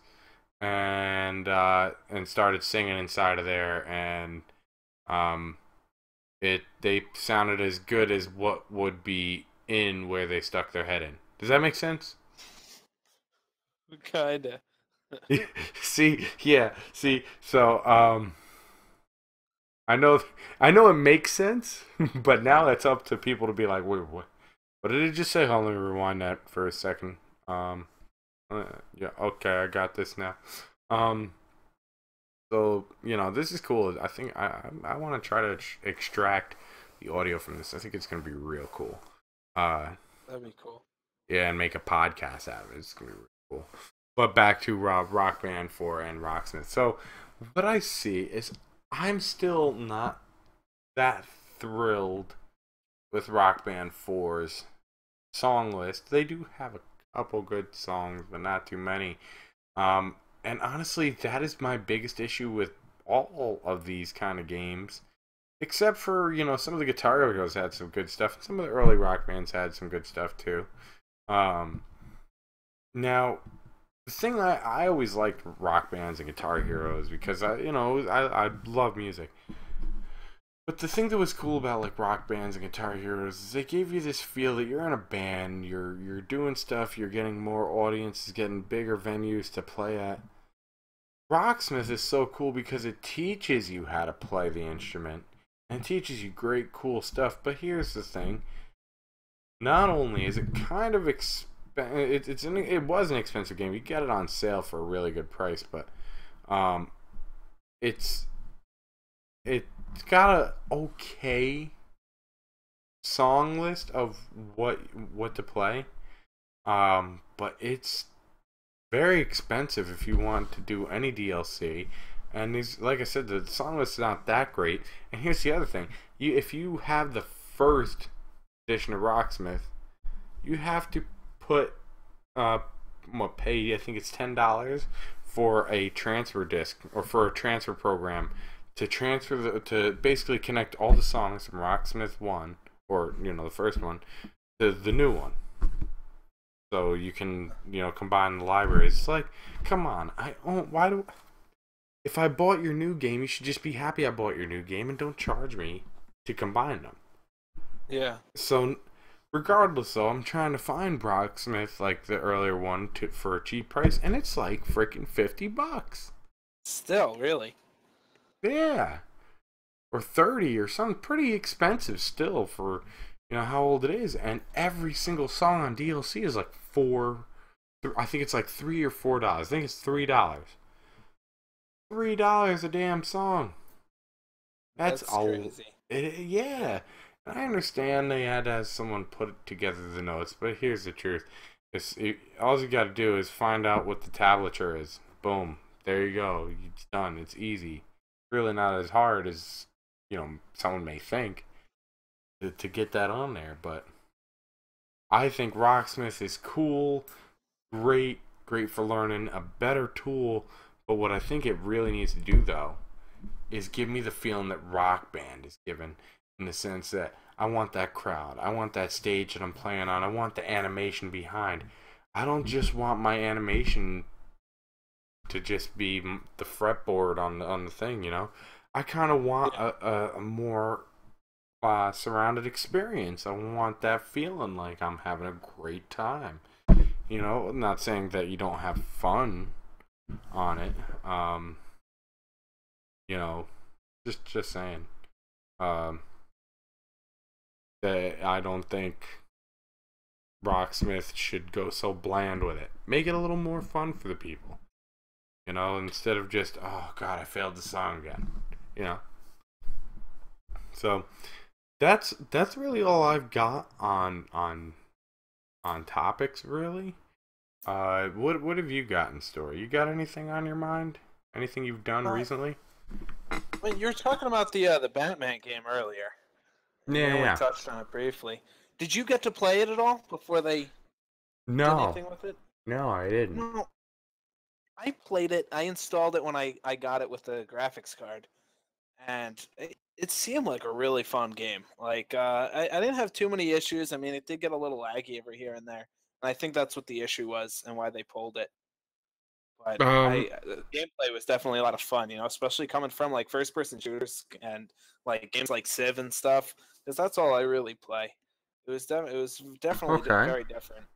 and started singing inside of there, and um, they sounded as good as what would be in where they stuck their head in. Does that make sense? Kinda. See, yeah, see. So, I know, I know it makes sense, but now that's up to people to be like, wait, what? What did it just say? Hold on, let me rewind that for a second. Um, yeah, okay, I got this now. Um, so this is cool. I think I want to try to extract the audio from this. I think it's gonna be real cool. Uh, That'd be cool. yeah, and make a podcast out of it. It's gonna be really cool. But back to Rock Band 4 and Rocksmith. So what I see is I'm still not that thrilled with Rock Band 4's song list. They do have a couple good songs, but not too many. And honestly, that is my biggest issue with all of these kind of games. Except for, some of the Guitar Heroes had some good stuff, and some of the early Rock Bands had some good stuff too. Um, Now, the thing I always liked Rock Bands and Guitar Heroes because I love music. But the thing that was cool about like Rock Bands and Guitar Heroes is they gave you this feel that you're in a band, you're doing stuff, you're getting more audiences, getting bigger venues to play at. Rocksmith is so cool because it teaches you how to play the instrument and teaches you great cool stuff. But here's the thing: not only is it kind of it was an expensive game. You get it on sale for a really good price, but um, it's it's got a okay song list of what to play. But it's very expensive if you want to do any DLC. And these, like I said, the song list is not that great. And here's the other thing: if you have the first edition of Rocksmith, you have to put pay, I think it's $10 for a transfer disc or for a transfer program to to basically connect all the songs from Rocksmith 1 or the first one to the new one. So you can, combine the libraries. It's like, come on, why do if I bought your new game, you should just be happy I bought your new game and don't charge me to combine them. Yeah. So regardless, though, I'm trying to find Brocksmith, like the earlier one, for a cheap price, and it's like freaking $50. Still, really. Yeah, or 30 or something pretty expensive still for how old it is. And every single song on DLC is like I think it's like $3 or $4. I think it's $3. $3 a damn song. That's crazy. Yeah. I understand they had to have someone put together the notes, but here's the truth. All you got to do is find out what the tablature is. Boom. There you go. It's done. It's easy. Really not as hard as, someone may think to get that on there. But I think Rocksmith is cool, great for learning, a better tool. But what I think it really needs to do, though, is give me the feeling that Rock Band is given, in the sense that I want that crowd. I want that stage that I'm playing on. I want the animation behind. I don't just want my animation to just be the fretboard on the thing, I kind of want a more surrounded experience. I want that feeling like I'm having a great time. I'm not saying that you don't have fun on it. Just saying. That I don't think Rocksmith should go so bland with it. Make it a little more fun for the people. Instead of just, oh god, I failed the song again. So that's really all I've got on topics, really. What have you got in store? You got anything on your mind? Anything you've done recently? Well, you were talking about the Batman game earlier. Yeah. We touched on it briefly. Did you get to play it at all before they did anything with it? No, I didn't. No. I played it. I installed it when I got it with the graphics card, and it seemed like a really fun game. Like I didn't have too many issues. I mean, it did get a little laggy every here and there, and I think that's what the issue was and why they pulled it. But Um, the gameplay was definitely a lot of fun, especially coming from like first person shooters and like games like Civ and stuff, because that's all I really play. It was definitely okay. very different.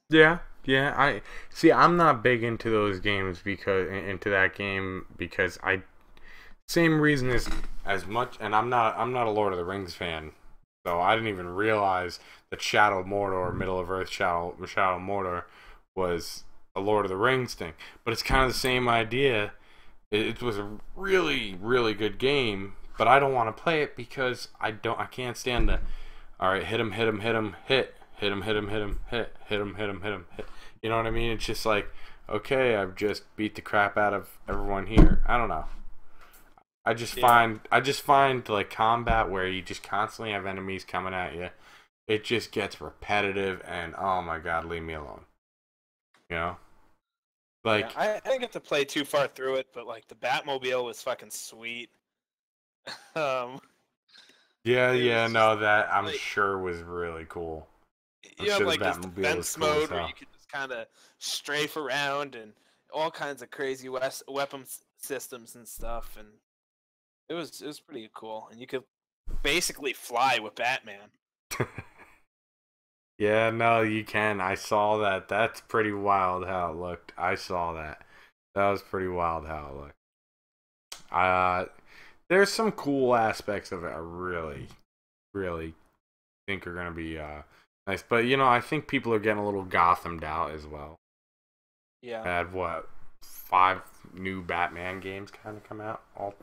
Yeah, yeah. I see. I'm not big into those games because into that game because I same reason as much. And I'm not a Lord of the Rings fan, so I didn't even realize that Shadow of Mordor, Middle of Earth, Shadow of Mordor was a Lord of the Rings thing. But it's kind of the same idea. It was a really really good game, but I don't want to play it because I can't stand the all right, hit him, hit him, hit him, hit him, hit him, hit him, hit him, hit him, hit him, hit. You know what I mean? It's just like, okay, I've just beat the crap out of everyone here. I don't know. Yeah, I just find like combat where you just constantly have enemies coming at you. It just gets repetitive, and oh my god, leave me alone. You know, yeah. like I didn't get to play too far through it, but like the Batmobile was fucking sweet. Um, yeah, it yeah, was just no, that I'm like sure was really cool. I'm you have sure the like this Batmobile was defense cool as mode where you hell. could just kind of strafe around and all kinds of crazy weapons systems and stuff, and it was pretty cool. And you could basically fly with Batman. Yeah, no, you can. I saw that. That's pretty wild how it looked. I saw that. That was pretty wild how it looked. Uh, there's some cool aspects of it. I really, really think are gonna be nice. But I think people are getting a little Gothamed out as well. Yeah. Had what 5 new Batman games kind of come out all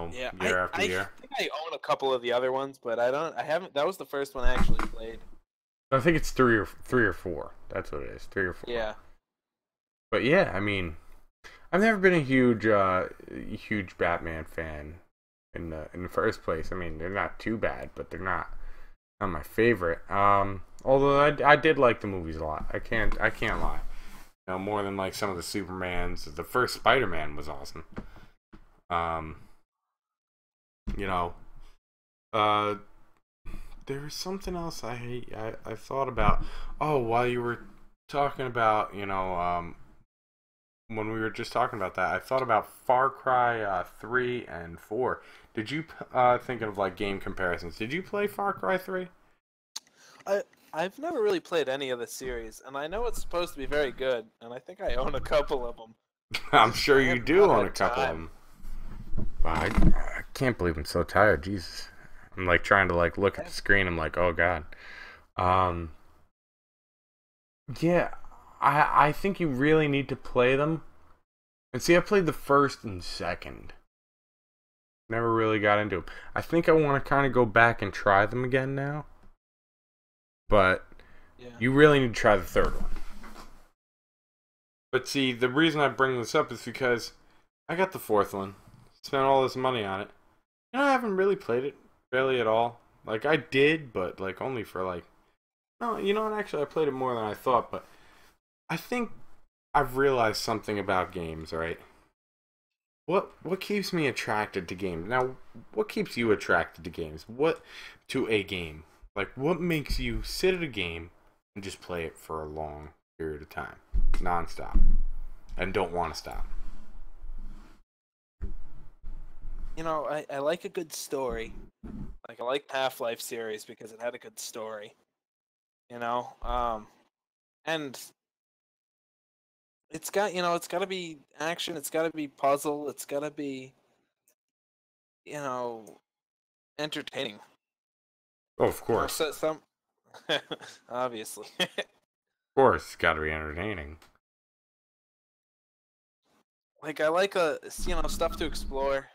Yeah, year after I year. think I own a couple of the other ones, but I haven't. That was the first one I actually played. I think it's three or four. That's what it is, 3 or 4. Yeah, But yeah, I mean, I've never been a huge Batman fan in the first place. I mean, they're not too bad, but they're not my favorite. Although I did like the movies a lot. I can't lie. More than like some of the Supermans. The first Spider-Man was awesome. Um, you know, uh, there was something else I thought about. Oh, while you were talking about, when we were just talking about that, I thought about Far Cry 3 and 4. Did you thinking of like game comparisons? Did you play Far Cry 3? I I've never really played any of the series, and I know it's supposed to be very good, and I think I own a couple of them. I'm sure I you have do not own a had couple of time. them. Wow, I can't believe I'm so tired. Jesus, I'm like trying to like look I at the have, screen. I'm like, oh god. Um, yeah, I think you really need to play them. And see, I played the first and second. Never really got into them. I think I want to kind of go back and try them again now. But yeah. you really need to try the third one. But see, the reason I bring this up is because I got the fourth one, spent all this money on it, and I haven't really played it barely at all. Like I did, but like only for like no, and actually I played it more than I thought. But I think I've realized something about games, right? What keeps me attracted to games? Now, what keeps you attracted to games? What to a game? Like what makes you sit at a game and just play it for a long period of time, nonstop, and don't want to stop? I like a good story. Like I like Half-Life series because it had a good story. You know, and it's got to be action. It's got to be puzzle. It's got to be you know entertaining. Oh, of course, So some obviously. of course, it's got to be entertaining. Like I like stuff to explore,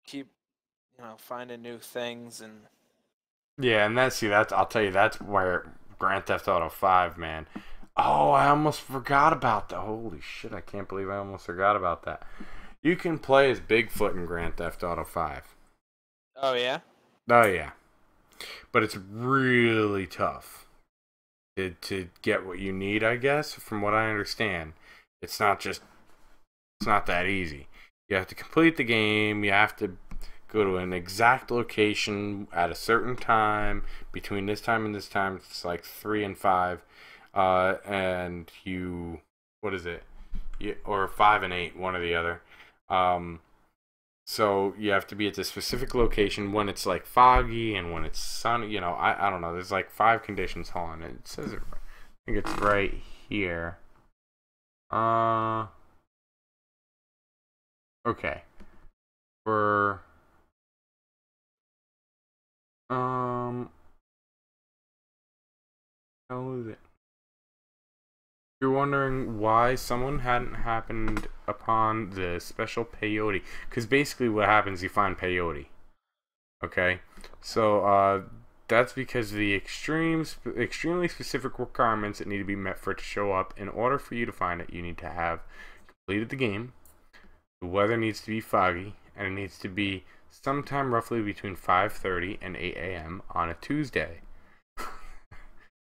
keep finding new things and Yeah, and that's I'll tell you that's where Grand Theft Auto 5, man. Oh, I almost forgot about that. Holy shit, I can't believe I almost forgot about that. You can play as Bigfoot in Grand Theft Auto 5. oh yeah. Oh yeah, but it's really tough to get what you need, I guess, from what I understand. It's not just it's not that easy. You have to complete the game, you have to go to an exact location at a certain time between this time and this time. It's like 3 and 5. and you, what is it? Or 5 and 8, one or the other. So you have to be at the specific location when it's like foggy and when it's sunny. You know, I don't know. There's like 5 conditions. Hold on, it says it. I think it's right here. Okay. For how is it? You're wondering why someone hadn't happened upon the special peyote, because basically what happens, you find peyote. Okay, so that's because the extremely specific requirements that need to be met for it to show up. In order for you to find it, you need to have completed the game. The weather needs to be foggy, and it needs to be sometime roughly between 5:30 and 8 a.m. on a Tuesday.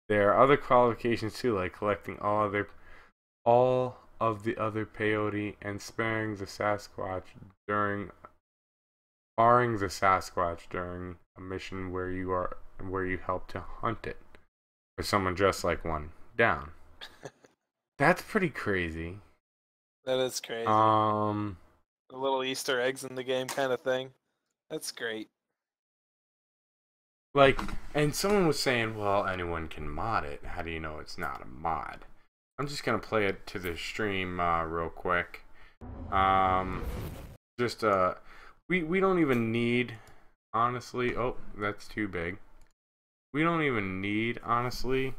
There are other qualifications too, like collecting all of the other peyote and sparing the Sasquatch during barring the Sasquatch during a mission where you help to hunt it, or someone dressed like one down. That's pretty crazy. That is crazy. The little Easter eggs in the game kind of thing. That's great. Like, and someone was saying, well, anyone can mod it. How do you know it's not a mod? I'm just gonna play it to the stream real quick. Just we don't even need, honestly. Oh, that's too big. We don't even need, honestly,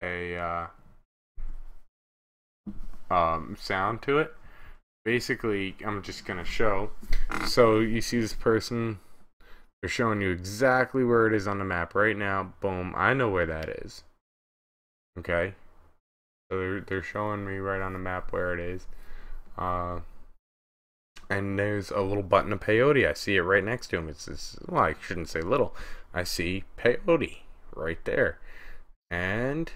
a sound to it. Basically, I'm just gonna show. So you see this person. They're showing you exactly where it is on the map right now. Boom. I know where that is. Okay. So they're showing me right on the map where it is. And there's a little button of peyote. I see it right next to him. Well, I shouldn't say little. I see peyote right there. And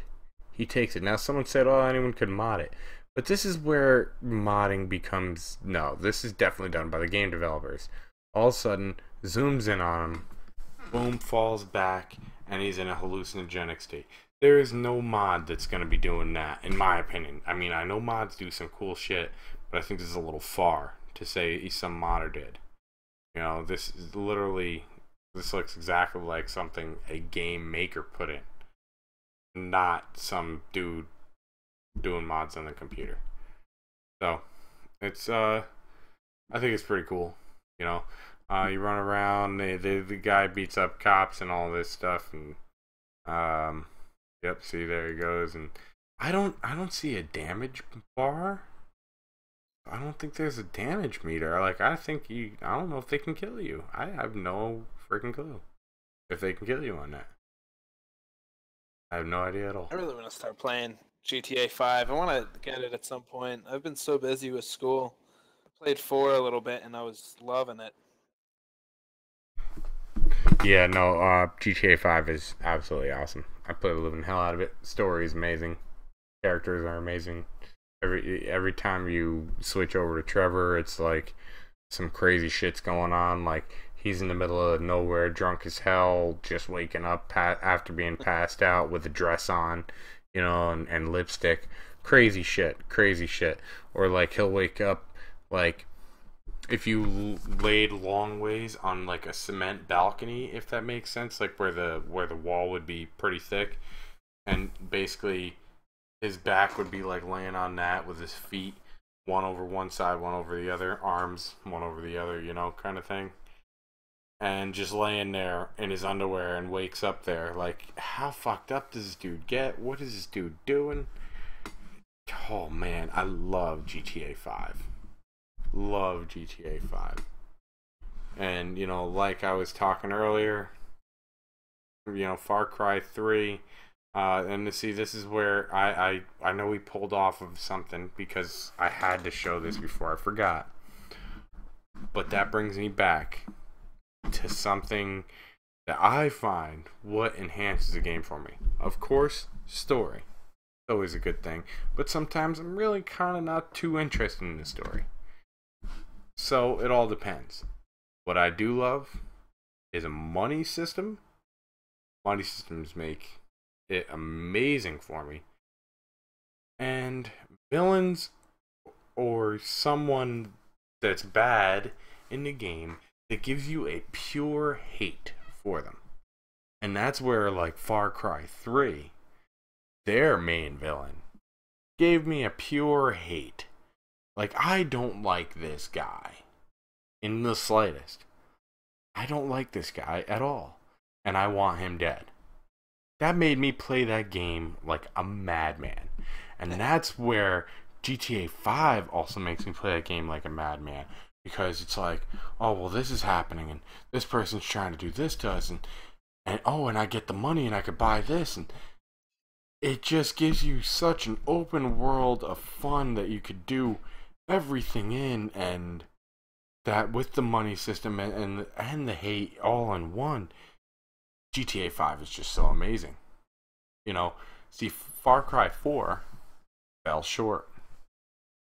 he takes it. Now, someone said, oh, anyone could mod it. But this is where modding becomes... No, this is definitely done by the game developers. All of a sudden, zooms in on him, boom, falls back, and he's in a hallucinogenic state. There is no mod that's going to be doing that, in my opinion. I mean, I know mods do some cool shit, but I think this is a little far to say some modder did. You know, this looks exactly like something a game maker put in, not some dude doing mods on the computer. So, it's, I think it's pretty cool, you know. You run around, the guy beats up cops and all this stuff, and yep, see, there he goes. And I don't see a damage bar. I don't think there's a damage meter. Like, I don't know if they can kill you. I have no freaking clue if they can kill you on that. I have no idea at all. I really want to start playing GTA 5. I want to get it at some point. I've been so busy with school. I played 4 a little bit, and I was loving it. Yeah, no, GTA 5 is absolutely awesome. I play the living hell out of it. Story is amazing. Characters are amazing. Every time you switch over to Trevor, it's like some crazy shit's going on. Like, he's in the middle of nowhere, drunk as hell, just waking up after being passed out with a dress on, you know, and lipstick. Crazy shit. Or, like, he'll wake up, like... If you laid long ways on like a cement balcony, if that makes sense, like where the wall would be pretty thick, and basically his back would be like laying on that with his feet one over one side, one over the other, arms one over the other, you know, kind of thing, and just laying there in his underwear and wakes up there. Like, how fucked up does this dude get? What is this dude doing? Oh man, I love GTA 5. Love GTA 5. And, you know, like I was talking earlier, you know, Far Cry 3, and to see, this is where I know we pulled off of something because I had to show this before I forgot. But that brings me back to something that I find what enhances a game for me. Of course, story. It's always a good thing. But sometimes I'm really kind of not too interested in the story. So it all depends. What I do love is a money system. Money systems make it amazing for me. And villains or someone that's bad in the game that gives you a pure hate for them. And that's where, like, Far Cry 3, their main villain, gave me a pure hate. Like, I don't like this guy in the slightest. I don't like this guy at all. And I want him dead. That made me play that game like a madman. And that's where GTA 5 also makes me play that game like a madman. Because it's like, oh, well, this is happening, and this person's trying to do this to us, and oh, and I get the money, and I could buy this, and it just gives you such an open world of fun that you could do everything in, and that with the money system and the hate all in one, GTA 5 is just so amazing. You know, see, Far Cry 4 fell short.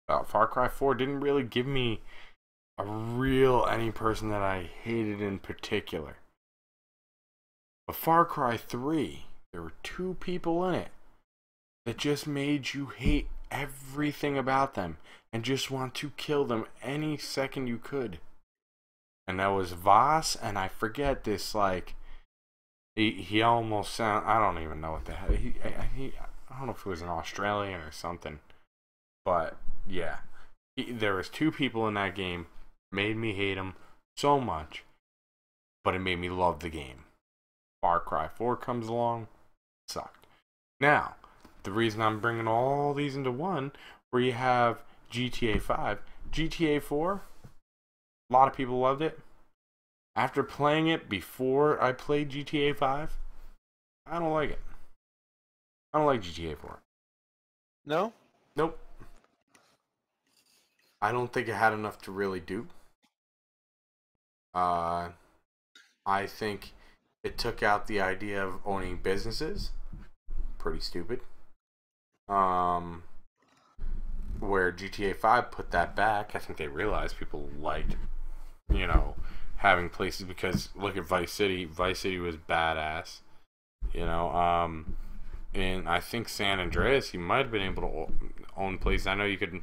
Far Cry 4 didn't really give me a real any person that I hated in particular. But Far Cry 3, there were 2 people in it that just made you hate everything about them and just want to kill them any second you could. And that was Voss, and I forget this, like, he almost sound, I don't even know what the hell, I don't know if it was an Australian or something, but yeah, there was 2 people in that game, made me hate him so much, but it made me love the game. Far Cry 4 comes along, sucked. Now, the reason I'm bringing all these into one, where you have GTA 5, GTA 4, a lot of people loved it. After playing it before I played GTA 5, I don't like it. I don't like GTA 4. No? Nope. I don't think it had enough to really do. I think it took out the idea of owning businesses. Pretty stupid. Where GTA 5 put that back, I think they realized people liked, having places, because look at Vice City. Vice City was badass. And I think San Andreas, you might have been able to own places. I know you could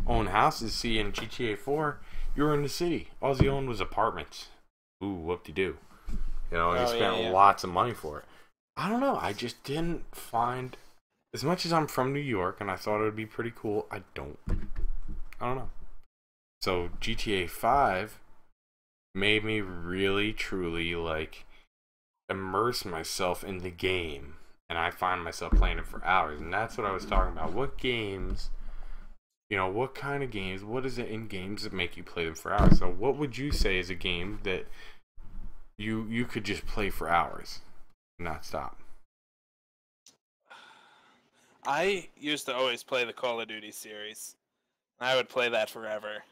own houses. See, in GTA 4, you were in the city. All you owned was apartments. Ooh, whoop-de-doo. You spent lots of money for it. I don't know. I just didn't find... As much as I'm from New York and I thought it would be pretty cool, I don't know. So GTA 5 made me really, truly, like, immerse myself in the game. And I find myself playing it for hours. And that's what I was talking about. What games, what kind of games, what is it in games that make you play them for hours? So what would you say is a game that you could just play for hours and not stop? I used to always play the Call of Duty series. I would play that forever.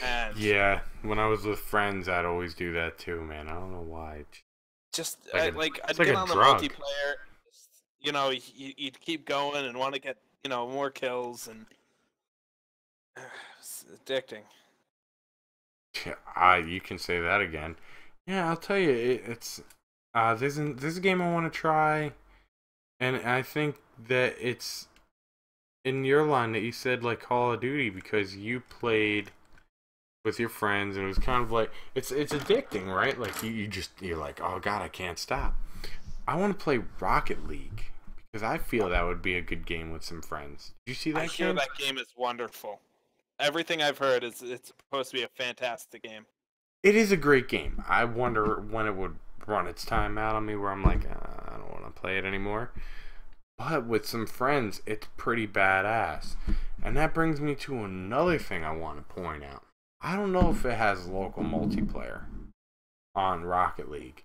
And yeah, when I was with friends, I'd always do that too, man. I don't know why. Just I'd get on the multiplayer. You'd keep going and want to get more kills, and it's addicting. Yeah, you can say that again. Yeah, I'll tell you, it's there's a game I want to try. And I think that it's in your line that you said, like, Call of Duty, because you played with your friends and it was kind of like it's addicting, right? Like you're like, oh god, I can't stop. I want to play Rocket League because I feel that would be a good game with some friends. Did you see that game? I hear that game is wonderful. Everything I've heard is it's supposed to be a fantastic game. It is a great game. I wonder when it would run its time out on me where I'm like, I don't want to play it anymore. But with some friends, it's pretty badass. And that brings me to another thing I want to point out. I don't know if it has local multiplayer on Rocket League.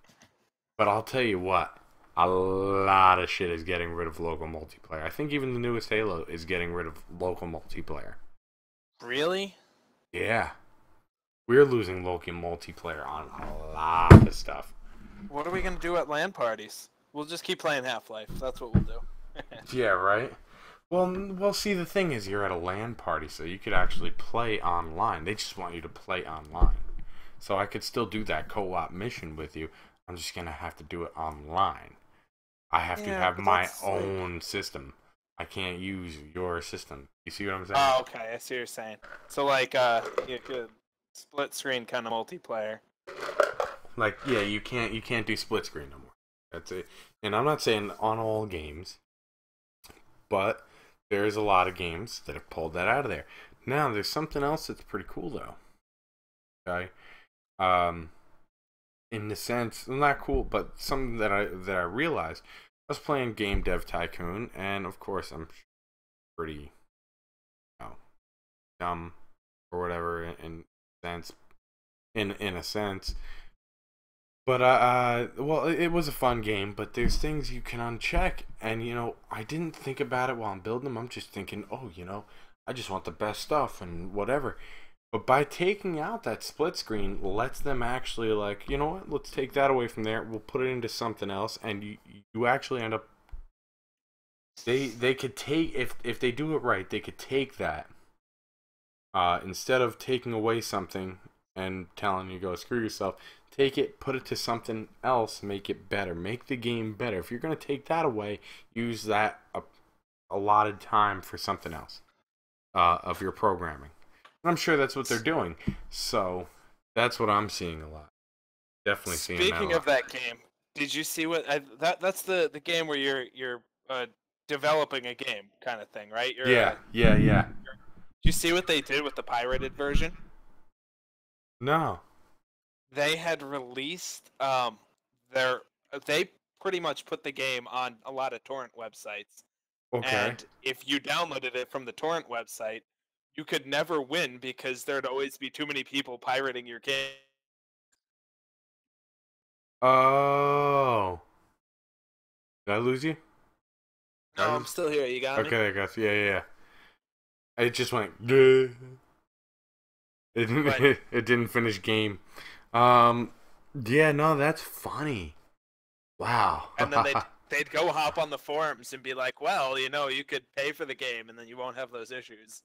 But I'll tell you what, a lot of shit is getting rid of local multiplayer. I think even the newest Halo is getting rid of local multiplayer. Really? Yeah. We're losing local multiplayer on a lot of stuff. What are we going to do at LAN parties? We'll just keep playing Half-Life. That's what we'll do. Yeah, right? Well, see, the thing is, you're at a LAN party, so you could actually play online. They just want you to play online. So I could still do that co-op mission with you. I'm just going to have to do it online. I have to Yeah, have but my that's like. own system. I can't use your system. You see what I'm saying? Oh, okay. I see what you're saying. So like, you could split screen kind of multiplayer. Like, yeah, you can't do split screen no more. That's it. And I'm not saying on all games, but there's a lot of games that have pulled that out of there. Now, there's something else that's pretty cool though. Okay, um, in the sense, not cool, but something that I realized. I was playing Game Dev Tycoon, and of course, I'm pretty, you know, dumb or whatever sense, in a sense. But well, it was a fun game, but there's things you can uncheck, and I didn't think about it while I'm building them. I'm just thinking, oh, I just want the best stuff and whatever. But by taking out that split screen, lets them actually like, you know what? Let's take that away from there. We'll put it into something else, and you actually end up. They could take if they do it right, they could take that. Instead of taking away something and telling you go screw yourself, take it, put it to something else, make it better, make the game better. If you're going to take that away, use that allotted time for something else of your programming. And I'm sure that's what they're doing. So that's what I'm seeing a lot. Definitely seeing that a Speaking lot. of that game, did you see what that's the game where you're developing a game kind of thing, right? Yeah. Did you see what they did with the pirated version? No. They had released their they pretty much put the game on a lot of torrent websites. Okay. And if you downloaded it from the torrent website, you could never win because there'd always be too many people pirating your game. Oh. Did I lose you? No, I'm still here. You got me? Okay, I got you. Yeah. It just went. Duh. It didn't. But It didn't finish game. Um. Yeah. No, that's funny. Wow. and then they'd go hop on the forums and be like, "Well, you could pay for the game and then you won't have those issues."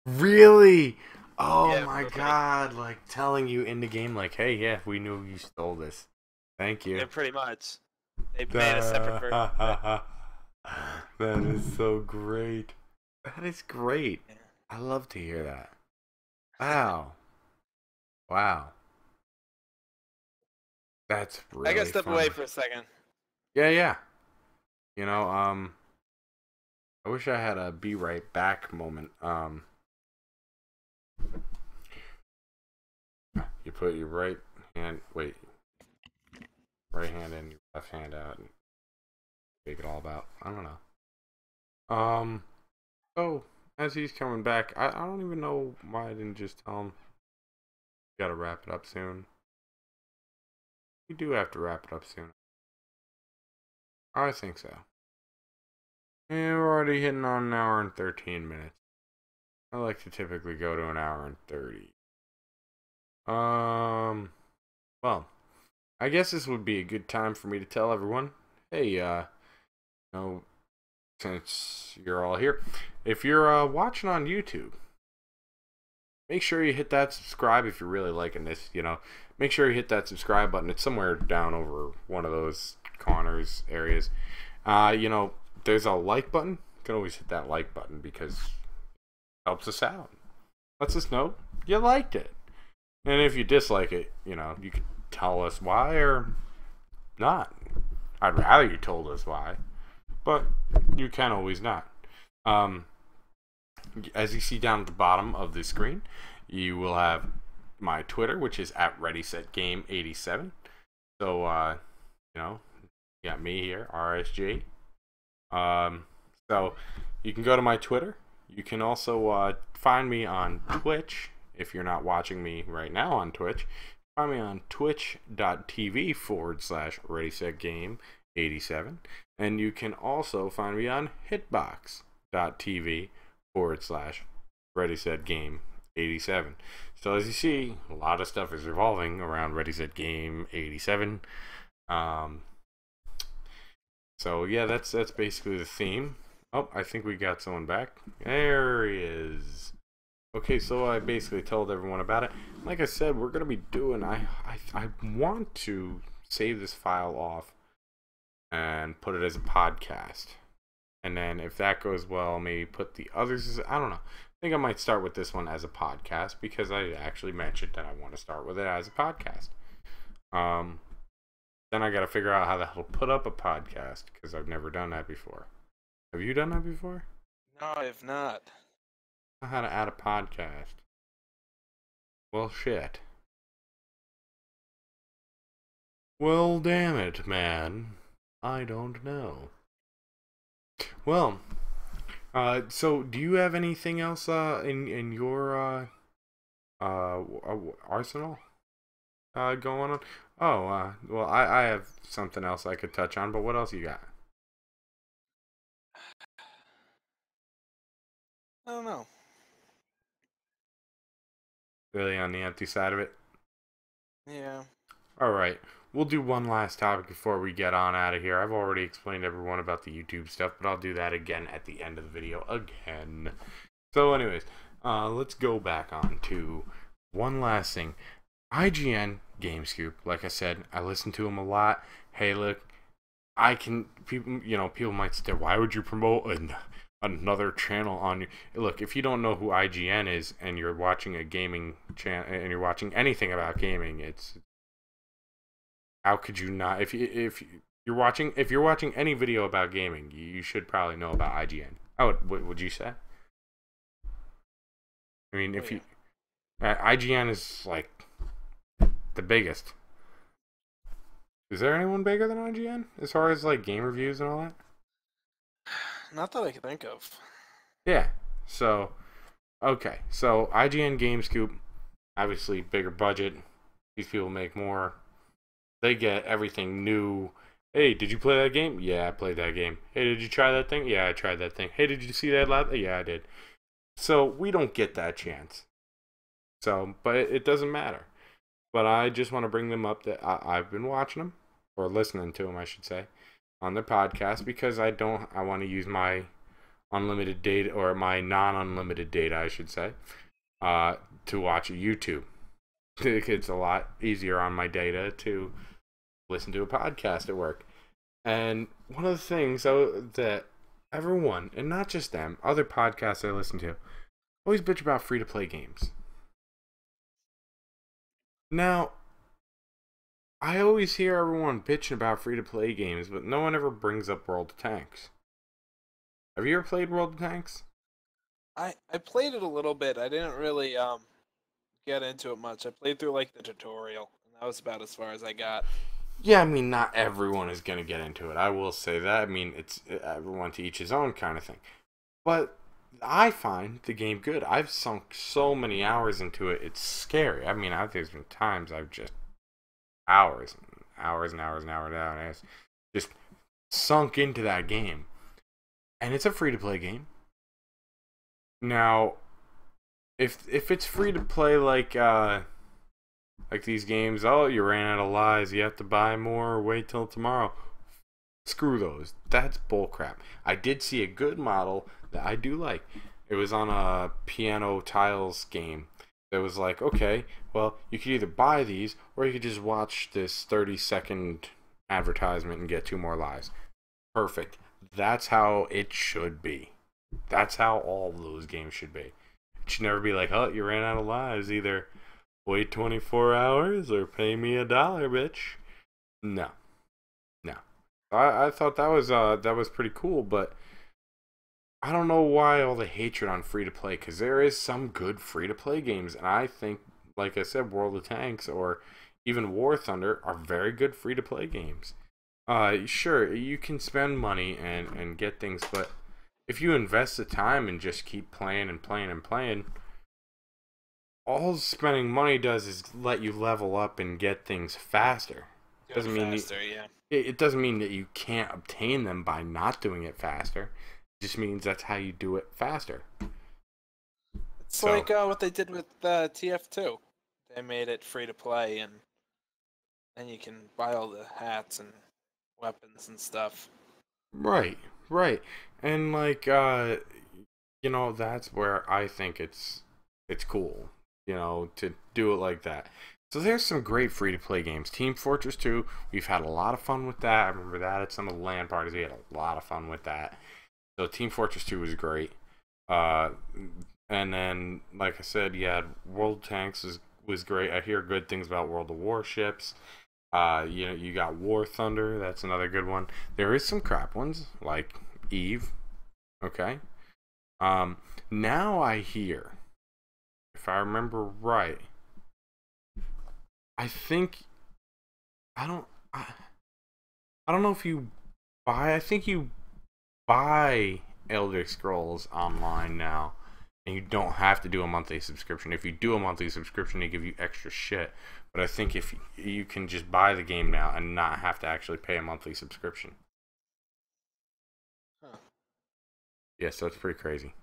Really? Oh Yeah, my for free. god! Like telling you in the game, like, hey, yeah, we knew you stole this. Thank you. Yeah, pretty much. They made a separate version of it. That is so great. That is great. Yeah. I love to hear that. Wow. Wow. That's I gotta really step away funny. for a second. Yeah. You know, I wish I had a be right back moment. You put your right hand, right hand in, your left hand out, and take it all about. I don't know. So as he's coming back, I don't even know why I didn't just tell him. Got to wrap it up soon. We do have to wrap it up soon. I think so. And we're already hitting on an hour and 13 minutes. I like to typically go to an hour and 30. Well, I guess this would be a good time for me to tell everyone, hey, since you're all here, if you're watching on YouTube, make sure you hit that subscribe if you're really liking this, Make sure you hit that subscribe button. It's somewhere down over one of those corners areas. There's a like button. You can always hit that like button because it helps us out. Lets us know you liked it. And if you dislike it, you can tell us why or not. I'd rather you told us why, but you can always not. As you see down at the bottom of the screen, you will have my Twitter, which is at ReadySetGame87. So, you got me here, RSG. So you can go to my Twitter. You can also find me on Twitch. If you're not watching me right now on Twitch, find me on twitch.tv/ReadySetGame87. And you can also find me on hitbox.tv/ReadySetGame87. So as you see, a lot of stuff is revolving around ReadySetGame87. So yeah, that's basically the theme. Oh, I think we got someone back. There he is. Okay, so I basically told everyone about it. Like I said, we're gonna be doing. I want to save this file off and put it as a podcast. And then if that goes well, maybe put the others as, I don't know. I think I might start with this one as a podcast because I actually mentioned that I want to start with it as a podcast. Then I got to figure out how the hell to put up a podcast because I've never done that before. Have you done that before? No, I have not. I know how to add a podcast. Well, shit. Well, damn it, man. I don't know. Well, so do you have anything else in your arsenal going on? Oh, well, I have something else I could touch on, but what else you got? I don't know. Really on the empty side of it? Yeah. Alright, we'll do one last topic before we get on out of here. I've already explained to everyone about the YouTube stuff, but I'll do that again at the end of the video again. So anyways, let's go back on to one last thing. IGN GameScoop, like I said, I listen to them a lot. Hey, look, people might say, why would you promote another channel on you? Look, if you don't know who IGN is and you're watching a gaming channel and you're watching anything about gaming, it's how could you not? If you're watching any video about gaming, you should probably know about IGN. What would you say? I mean, if you IGN is like the biggest. Is there anyone bigger than IGN as far as like game reviews and all that? Not that I can think of. Yeah. So, okay. So IGN GameScoop, obviously bigger budget. These people make more. They get everything new. Hey, did you play that game? Yeah, I played that game. Hey, did you try that thing? Yeah, I tried that thing. Hey, did you see that live? Yeah, I did. So we don't get that chance. So, but it doesn't matter. But I just want to bring them up that I've been watching them, or listening to them, I should say, on their podcast because I want to use my unlimited data, or my non-unlimited data, I should say, to watch YouTube. It's a lot easier on my data to listen to a podcast at work. And one of the things that everyone, and not just them, other podcasts I listen to, always bitch about free-to-play games. Now, I always hear everyone bitching about free-to-play games, but no one ever brings up World of Tanks. Have you ever played World of Tanks? I played it a little bit. I didn't really get into it much. I played through like the tutorial, and that was about as far as I got. Yeah, I mean, not everyone is going to get into it. I will say that. I mean, it's everyone to each his own kind of thing. But I find the game good. I've sunk so many hours into it. It's scary. I mean, there's been times I've just hours and hours just sunk into that game. And it's a free-to-play game. Now, if it's free to play like these games, oh, you ran out of lives, you have to buy more or wait till tomorrow. Screw those. That's bullcrap. I did see a good model that I do like. It was on a piano tiles game. That was like, okay, well, you could either buy these or you could just watch this 30-second advertisement and get 2 more lives. Perfect. That's how it should be. That's how all those games should be. It should never be like, oh, you ran out of lives. Either wait 24 hours or pay me $1, bitch. No. I thought that was pretty cool, but I don't know why all the hatred on free to play, because there is some good free to play games, and I think, like I said, World of Tanks or even War Thunder are very good free to play games. Sure, you can spend money and get things, but if you invest the time and just keep playing and playing and playing, all spending money does is let you level up and get things faster. Doesn't mean it doesn't mean that you can't obtain them by not doing it faster. It just means that's how you do it faster. It's like what they did with TF2. They made it free to play, and then you can buy all the hats and weapons and stuff. Right. And like that's where I think it's cool, to do it like that. So there's some great free-to-play games. Team Fortress 2, we've had a lot of fun with that. I remember that at some of the LAN parties. We had a lot of fun with that. So Team Fortress 2 was great. And then, like I said, yeah, World Tanks was great. I hear good things about World of Warships. You got War Thunder. That's another good one. There is some crap ones, like Eve. Okay. Now I hear, if I remember right, I think I don't know if you buy. I think you buy Elder Scrolls Online now, and you don't have to do a monthly subscription. If you do a monthly subscription, they give you extra shit. But I think if you can just buy the game now and not have to actually pay a monthly subscription. Huh. Yeah, so it's pretty crazy.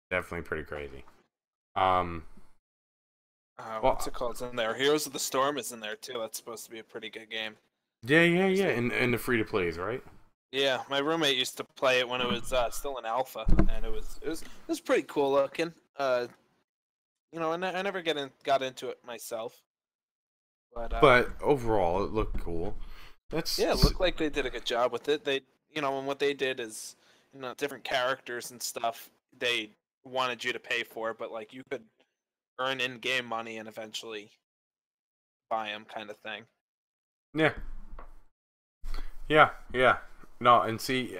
Definitely pretty crazy. What's it called? It's in there. Heroes of the Storm is in there too. That's supposed to be a pretty good game. Yeah. In the free to plays, right? Yeah, my roommate used to play it when it was still in alpha, and it was pretty cool looking. I never got into it myself, but overall, it looked cool. It looked like they did a good job with it. And what they did is, different characters and stuff they wanted you to pay for, but like you could earn in-game money and eventually buy them, kind of thing. Yeah. No, and see,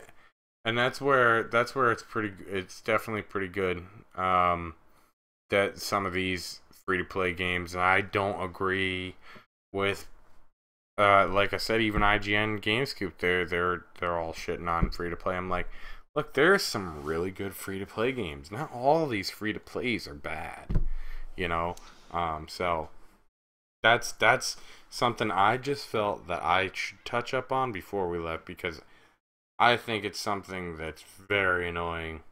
and that's where it's definitely pretty good. That some of these free to play games, and I don't agree with. Like I said, even IGN, GameScoop, they're all shitting on free to play. I'm like, look, there's some really good free to play games. Not all of these free to plays are bad, So that's something I just felt that I should touch up on before we left, because I think it's something that's very annoying.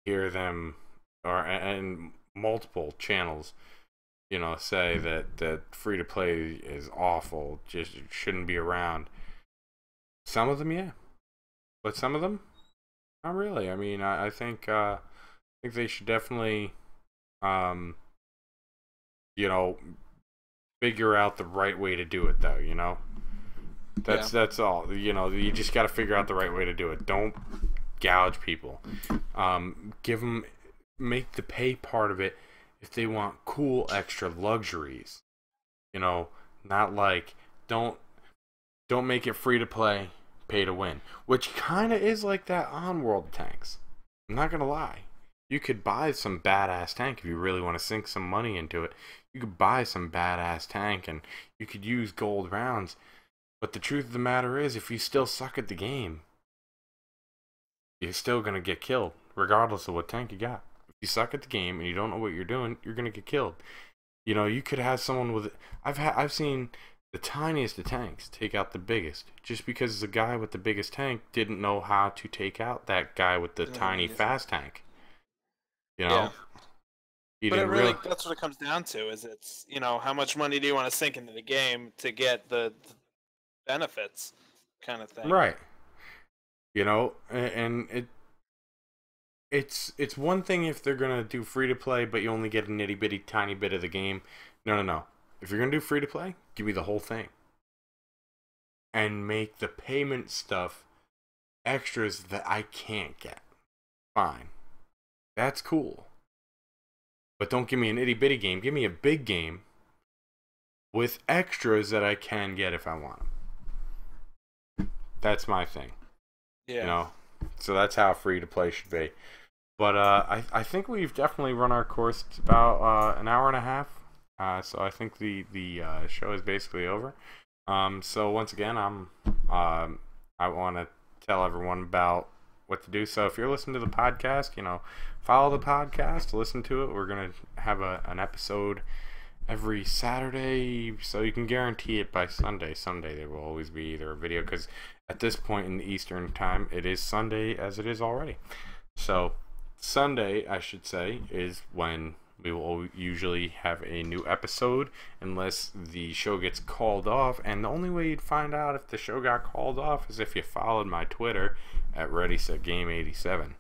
Hear them and multiple channels, say that free to play is awful, just shouldn't be around. Some of them, yeah, but some of them, not really. I mean, I think they should definitely, figure out the right way to do it, though. That's all. You just got to figure out the right way to do it. Don't gouge people. Make the pay part of it if they want cool extra luxuries. Not like don't make it free to play, pay to win, which kind of is like that on World Tanks. I'm not gonna lie. You could buy some badass tank if you really want to sink some money into it. You could buy some badass tank and you could use gold rounds. But the truth of the matter is, if you still suck at the game, you're still going to get killed, regardless of what tank you got. If you suck at the game and you don't know what you're doing, you're going to get killed. You could have someone with... I've seen the tiniest of tanks take out the biggest, just because the guy with the biggest tank didn't know how to take out that guy with the tiny fast tank. Yeah. But it really, that's what it comes down to, is it's, how much money do you want to sink into the game to get the benefits, kind of thing. Right. And it's one thing if they're gonna do free to play, but you only get a nitty bitty tiny bit of the game. No. If you're gonna do free to play, give me the whole thing, and make the payment stuff extras that I can't get. Fine, that's cool. But don't give me an itty bitty game. Give me a big game with extras that I can get if I want them. That's my thing. Yeah. So that's how free to play should be. But I think we've definitely run our course. It's about an hour and a half. So I think the show is basically over. So once again, I want to tell everyone about what to do. So if you're listening to the podcast, follow the podcast, listen to it. We're gonna have an episode every Saturday, so you can guarantee it by Sunday. Sunday there will always be either a video, because at this point in the Eastern time, it is Sunday as it is already. So Sunday, I should say, is when we will usually have a new episode, unless the show gets called off. And the only way you'd find out if the show got called off is if you followed my Twitter at ReadySetGame87.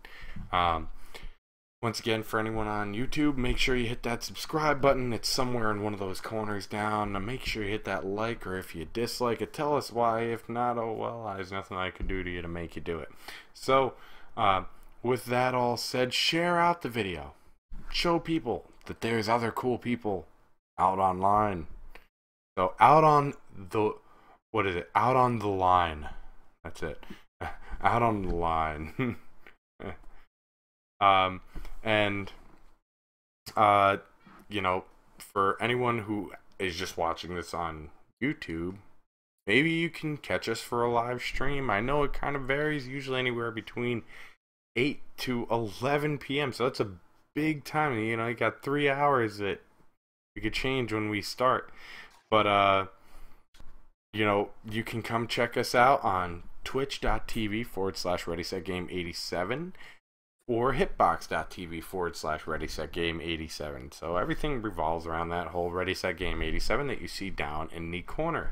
Once again, for anyone on YouTube, make sure you hit that subscribe button. It's somewhere in one of those corners down. And make sure you hit that like, or if you dislike it, tell us why. If not, oh well, there's nothing I can do to you to make you do it. So, with that all said, share out the video. Show people that there's other cool people out online. So, out on the... What is it? Out on the line. That's it. Out on the line. And you know, for anyone who is just watching this on YouTube, maybe you can catch us for a live stream. I know it kind of varies, usually anywhere between 8 to 11 p.m. So that's a big time. You know, you got 3 hours that we could change when we start. But you know, you can come check us out on twitch.tv/ReadySetGame87 or hitbox.tv/ReadySetGame87. So everything revolves around that whole ReadySetGame87 that you see down in the corner.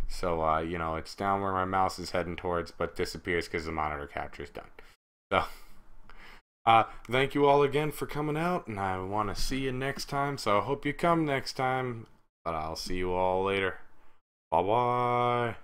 So, you know, it's down where my mouse is heading towards, but disappears because the monitor capture is done. So, thank you all again for coming out, and I want to see you next time. So I hope you come next time, but I'll see you all later. Bye-bye.